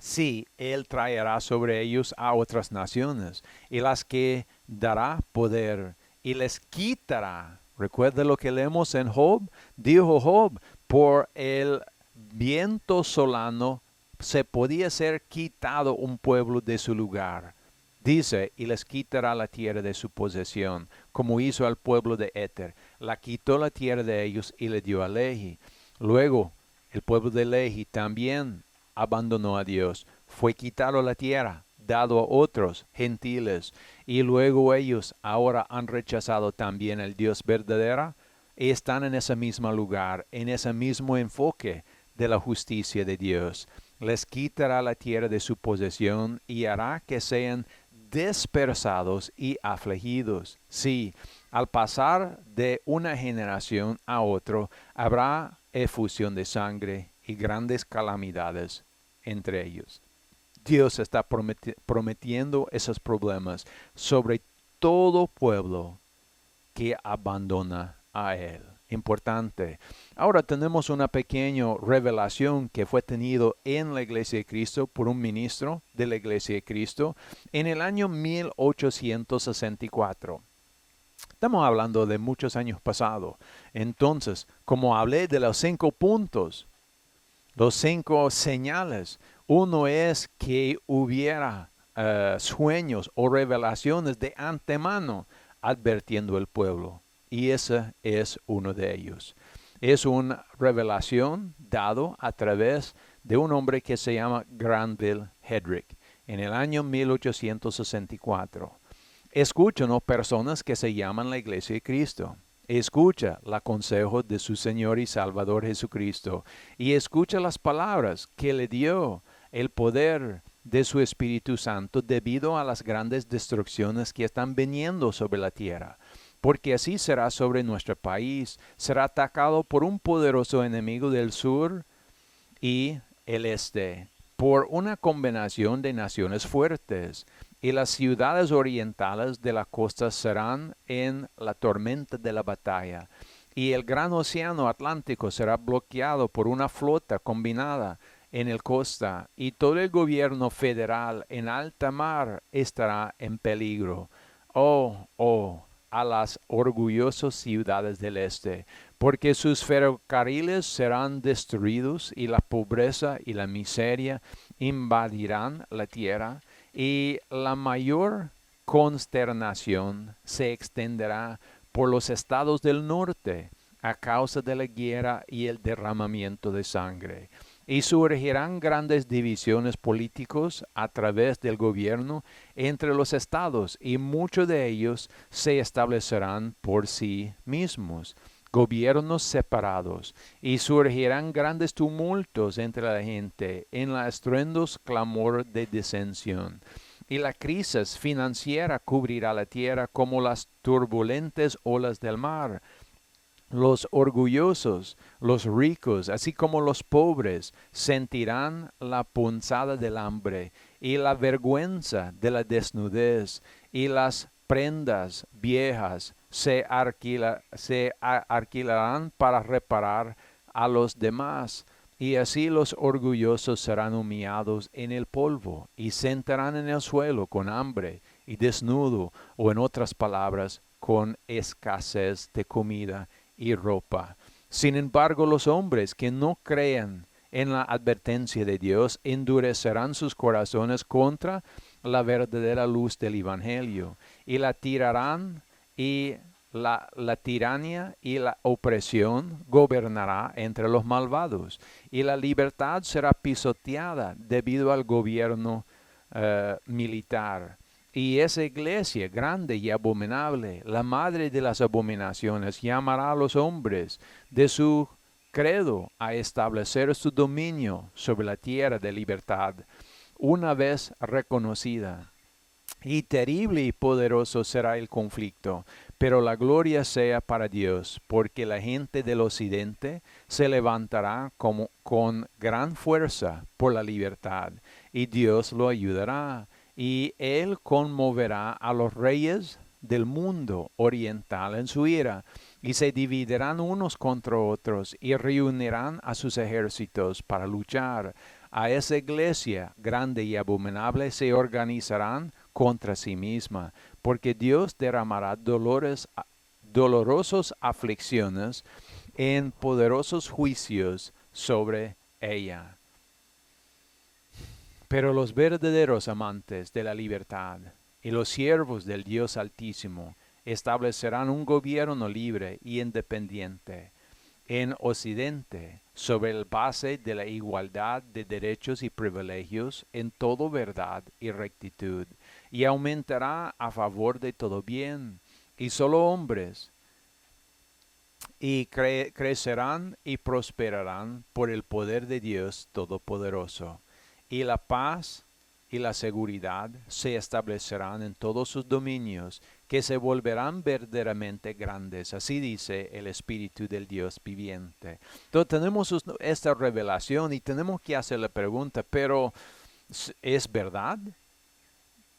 sí, Él traerá sobre ellos a otras naciones, y las que dará poder, y les quitará. Recuerda lo que leemos en Job. Dijo Job, por el viento solano se podía ser quitado un pueblo de su lugar. Dice, y les quitará la tierra de su posesión, como hizo al pueblo de Éter. La quitó la tierra de ellos y le dio a Lehi. Luego, el pueblo de Lehi también abandonó a Dios. Fue quitado la tierra, dado a otros gentiles. Y luego ellos ahora han rechazado también al Dios verdadero. Y están en ese mismo lugar, en ese mismo enfoque de la justicia de Dios. Les quitará la tierra de su posesión y hará que sean dispersados y afligidos. Sí, Al pasar de una generación a otra, habrá efusión de sangre y grandes calamidades entre ellos. Dios está prometiendo esos problemas sobre todo pueblo que abandona a Él. Importante. Ahora tenemos una pequeña revelación que fue tenido en la Iglesia de Cristo por un ministro de la Iglesia de Cristo en el año 1864. Estamos hablando de muchos años pasados. Entonces, como hablé de los 5 puntos, los 5 señales, uno es que hubiera sueños o revelaciones de antemano advirtiendo al pueblo. Y ese es uno de ellos. Es una revelación dado a través de un hombre que se llama Granville Hedrick en el año 1864. Escúchanos personas que se llaman la Iglesia de Cristo. Escucha el consejo de su Señor y Salvador Jesucristo y escucha las palabras que le dio el poder de su Espíritu Santo debido a las grandes destrucciones que están viniendo sobre la tierra. Porque así será sobre nuestro país, será atacado por un poderoso enemigo del sur y el este, por una combinación de naciones fuertes, y las ciudades orientales de la costa serán en la tormenta de la batalla, y el gran océano Atlántico será bloqueado por una flota combinada en el costa, y todo el gobierno federal en alta mar estará en peligro. A las orgullosas ciudades del este, porque sus ferrocarriles serán destruidos y la pobreza y la miseria invadirán la tierra y la mayor consternación se extenderá por los estados del norte a causa de la guerra y el derramamiento de sangre. Y surgirán grandes divisiones políticas a través del gobierno entre los estados y muchos de ellos se establecerán por sí mismos, gobiernos separados, y surgirán grandes tumultos entre la gente en la estruendos clamor de disensión. Y la crisis financiera cubrirá la tierra como las turbulentes olas del mar. Los orgullosos, los ricos, así como los pobres, sentirán la punzada del hambre y la vergüenza de la desnudez, y las prendas viejas se alquilarán para reparar a los demás. Y así los orgullosos serán humillados en el polvo y sentarán en el suelo con hambre y desnudo, o en otras palabras, con escasez de comida y ropa. Sin embargo, los hombres que no crean en la advertencia de Dios endurecerán sus corazones contra la verdadera luz del Evangelio y la tirarán, y la tiranía y la opresión gobernará entre los malvados y la libertad será pisoteada debido al gobierno militar. Y esa iglesia grande y abominable, la madre de las abominaciones, llamará a los hombres de su credo a establecer su dominio sobre la tierra de libertad, una vez reconocida. Y terrible y poderoso será el conflicto, pero la gloria sea para Dios, porque la gente del occidente se levantará con gran fuerza por la libertad, y Dios lo ayudará, y Él conmoverá a los reyes del mundo oriental en su ira, y se dividirán unos contra otros, y reunirán a sus ejércitos para luchar. A esa iglesia grande y abominable se organizarán contra sí misma, porque Dios derramará dolorosos aflicciones en poderosos juicios sobre ella. Pero los verdaderos amantes de la libertad y los siervos del Dios Altísimo establecerán un gobierno libre y independiente en Occidente sobre el base de la igualdad de derechos y privilegios en toda verdad y rectitud, y aumentará a favor de todo bien, y solo hombres, y crecerán y prosperarán por el poder de Dios Todopoderoso. Y la paz y la seguridad se establecerán en todos sus dominios, que se volverán verdaderamente grandes. Así dice el Espíritu del Dios viviente. Entonces tenemos esta revelación y tenemos que hacer la pregunta, pero ¿es verdad?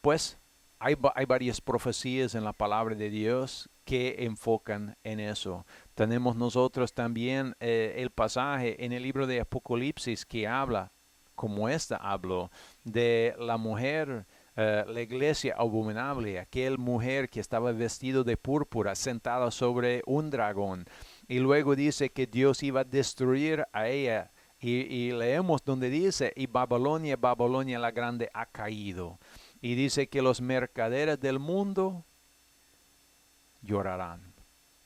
Pues hay varias profecías en la palabra de Dios que enfocan en eso. Tenemos nosotros también el pasaje en el libro de Apocalipsis que habla, como esta habló, de la mujer, la iglesia abominable, aquella mujer que estaba vestida de púrpura, sentada sobre un dragón. Y luego dice que Dios iba a destruir a ella. Y leemos donde dice, y Babilonia, Babilonia la grande ha caído. Y dice que los mercaderes del mundo llorarán.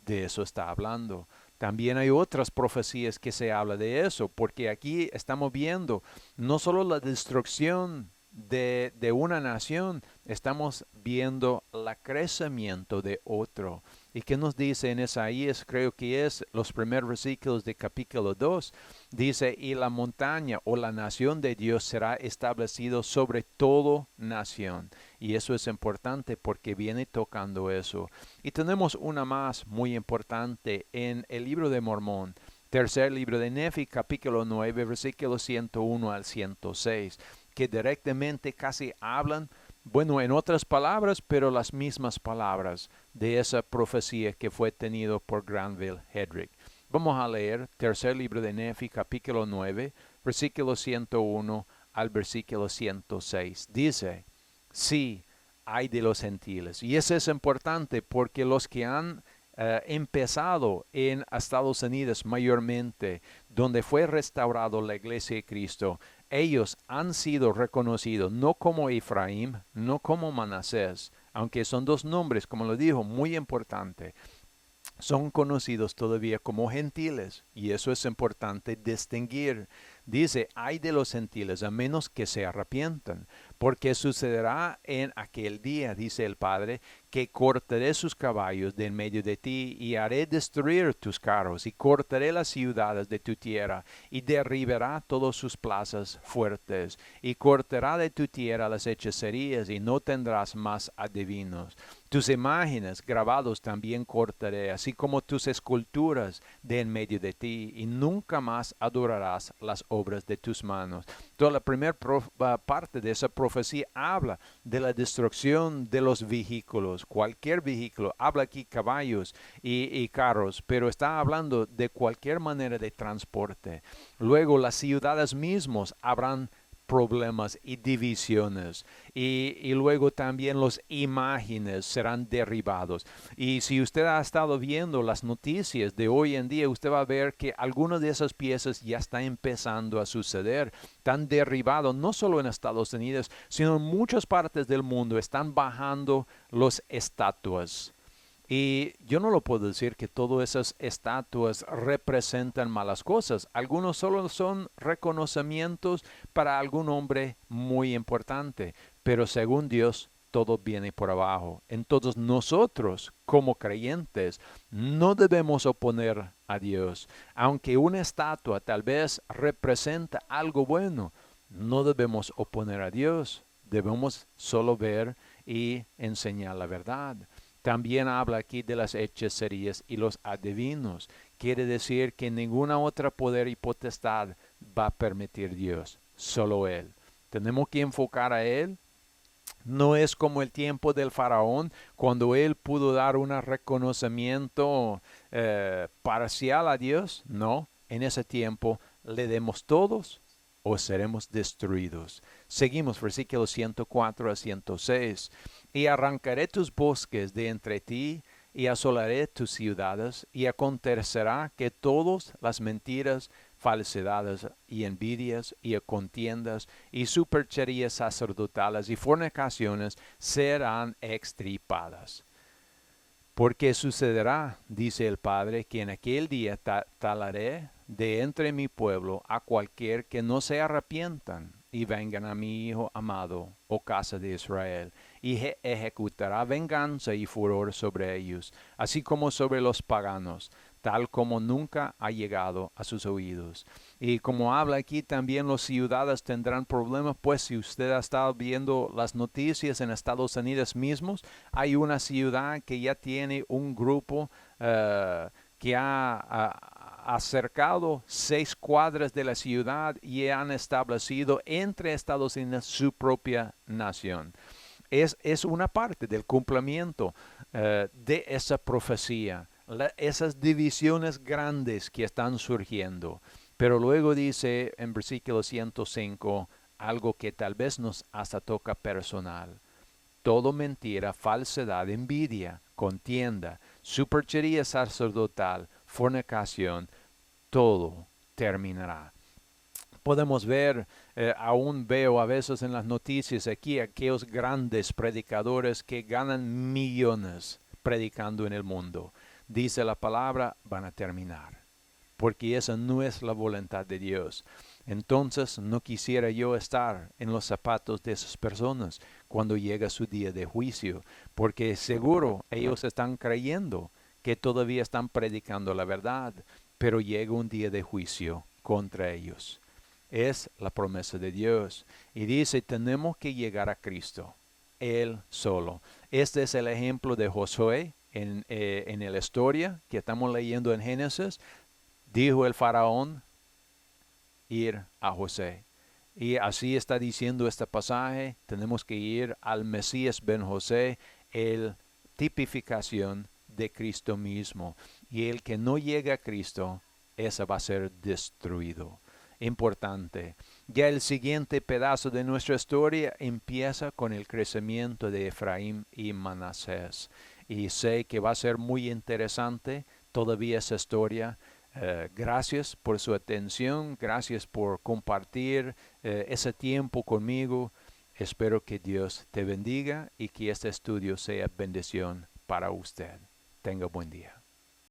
De eso está hablando. También hay otras profecías que se habla de eso, porque aquí estamos viendo no solo la destrucción de una nación, estamos viendo el crecimiento de otro. ¿Y qué nos dice en Isaías? Creo que es los primeros versículos de capítulo 2. Dice, y la montaña o la nación de Dios será establecido sobre toda nación. Y eso es importante porque viene tocando eso. Y tenemos una más muy importante en el libro de Mormón. Tercer libro de Nefi, capítulo 9, versículos 101 al 106, que directamente casi hablan, bueno, en otras palabras, pero las mismas palabras de esa profecía que fue tenido por Granville Hedrick. Vamos a leer tercer libro de Nefi, capítulo 9, versículo 101 al versículo 106. Dice, sí, hay de los gentiles. Y eso es importante porque los que han empezado en Estados Unidos mayormente, donde fue restaurado la iglesia de Cristo, ellos han sido reconocidos no como Efraín, no como Manasés, aunque son dos nombres, como lo dijo, muy importante. Son conocidos todavía como gentiles, y eso es importante distinguir. Dice, ay de los gentiles, a menos que se arrepientan, porque sucederá en aquel día, dice el Padre, que cortaré sus caballos de en medio de ti, y haré destruir tus carros, y cortaré las ciudades de tu tierra, y derribará todas sus plazas fuertes, y cortará de tu tierra las hechicerías, y no tendrás más adivinos. Tus imágenes grabados también cortaré, así como tus esculturas de en medio de ti, y nunca más adorarás las obras de tus manos. Toda la primera parte de esa profecía habla de la destrucción de los vehículos, cualquier vehículo. Habla aquí caballos y carros, pero está hablando de cualquier manera de transporte. Luego las ciudades mismas habrán problemas y divisiones, y luego también las imágenes serán derribados. Y si usted ha estado viendo las noticias de hoy en día, usted va a ver que algunas de esas piezas ya están empezando a suceder. Están derribados no solo en Estados Unidos, sino en muchas partes del mundo. Están bajando las estatuas. Y yo no lo puedo decir que todas esas estatuas representan malas cosas. Algunos solo son reconocimientos para algún hombre muy importante. Pero según Dios, todo viene por abajo. Entonces nosotros, como creyentes, no debemos oponer a Dios. Aunque una estatua tal vez representa algo bueno, no debemos oponer a Dios. Debemos solo ver y enseñar la verdad. También habla aquí de las hechicerías y los adivinos. Quiere decir que ninguna otra poder y potestad va a permitir Dios, solo Él. Tenemos que enfocar a Él. No es como el tiempo del faraón, cuando él pudo dar un reconocimiento parcial a Dios. No, en ese tiempo le demos todos o seremos destruidos. Seguimos versículos 104 a 106. Y arrancaré tus bosques de entre ti, y asolaré tus ciudades, y acontecerá que todas las mentiras, falsedades y envidias y contiendas y supercherías sacerdotales y fornicaciones serán extirpadas. Porque sucederá, dice el Padre, que en aquel día talaré de entre mi pueblo a cualquier que no se arrepientan y vengan a mi Hijo amado, oh casa de Israel, y ejecutará venganza y furor sobre ellos, así como sobre los paganos, tal como nunca ha llegado a sus oídos. Y como habla aquí, también los ciudadanos tendrán problemas, pues si usted ha estado viendo las noticias en Estados Unidos mismos, hay una ciudad que ya tiene un grupo que ha acercado 6 cuadras de la ciudad y han establecido entre Estados Unidos su propia nación. Es una parte del cumplimiento de esa profecía, esas divisiones grandes que están surgiendo. Pero luego dice en versículo 105 algo que tal vez nos hasta toca personal. Todo mentira, falsedad, envidia, contienda, superchería sacerdotal, fornicación, todo terminará. Podemos ver, aún veo a veces en las noticias aquí, aquellos grandes predicadores que ganan millones predicando en el mundo. Dice la palabra, van a terminar, porque esa no es la voluntad de Dios. Entonces no quisiera yo estar en los zapatos de esas personas cuando llega su día de juicio, porque seguro ellos están creyendo que todavía están predicando la verdad, pero llega un día de juicio contra ellos. Es la promesa de Dios. Y dice, tenemos que llegar a Cristo, Él solo. Este es el ejemplo de Josué en la historia que estamos leyendo en Génesis. Dijo el faraón ir a José. Y así está diciendo este pasaje, tenemos que ir al Mesías ben José, el tipificación de Cristo mismo. Y el que no llega a Cristo, ese va a ser destruido. Importante. Ya el siguiente pedazo de nuestra historia empieza con el crecimiento de Efraín y Manasés. Y sé que va a ser muy interesante todavía esa historia. Gracias por su atención, gracias por compartir ese tiempo conmigo. Espero que Dios te bendiga y que este estudio sea bendición para usted. Tenga buen día.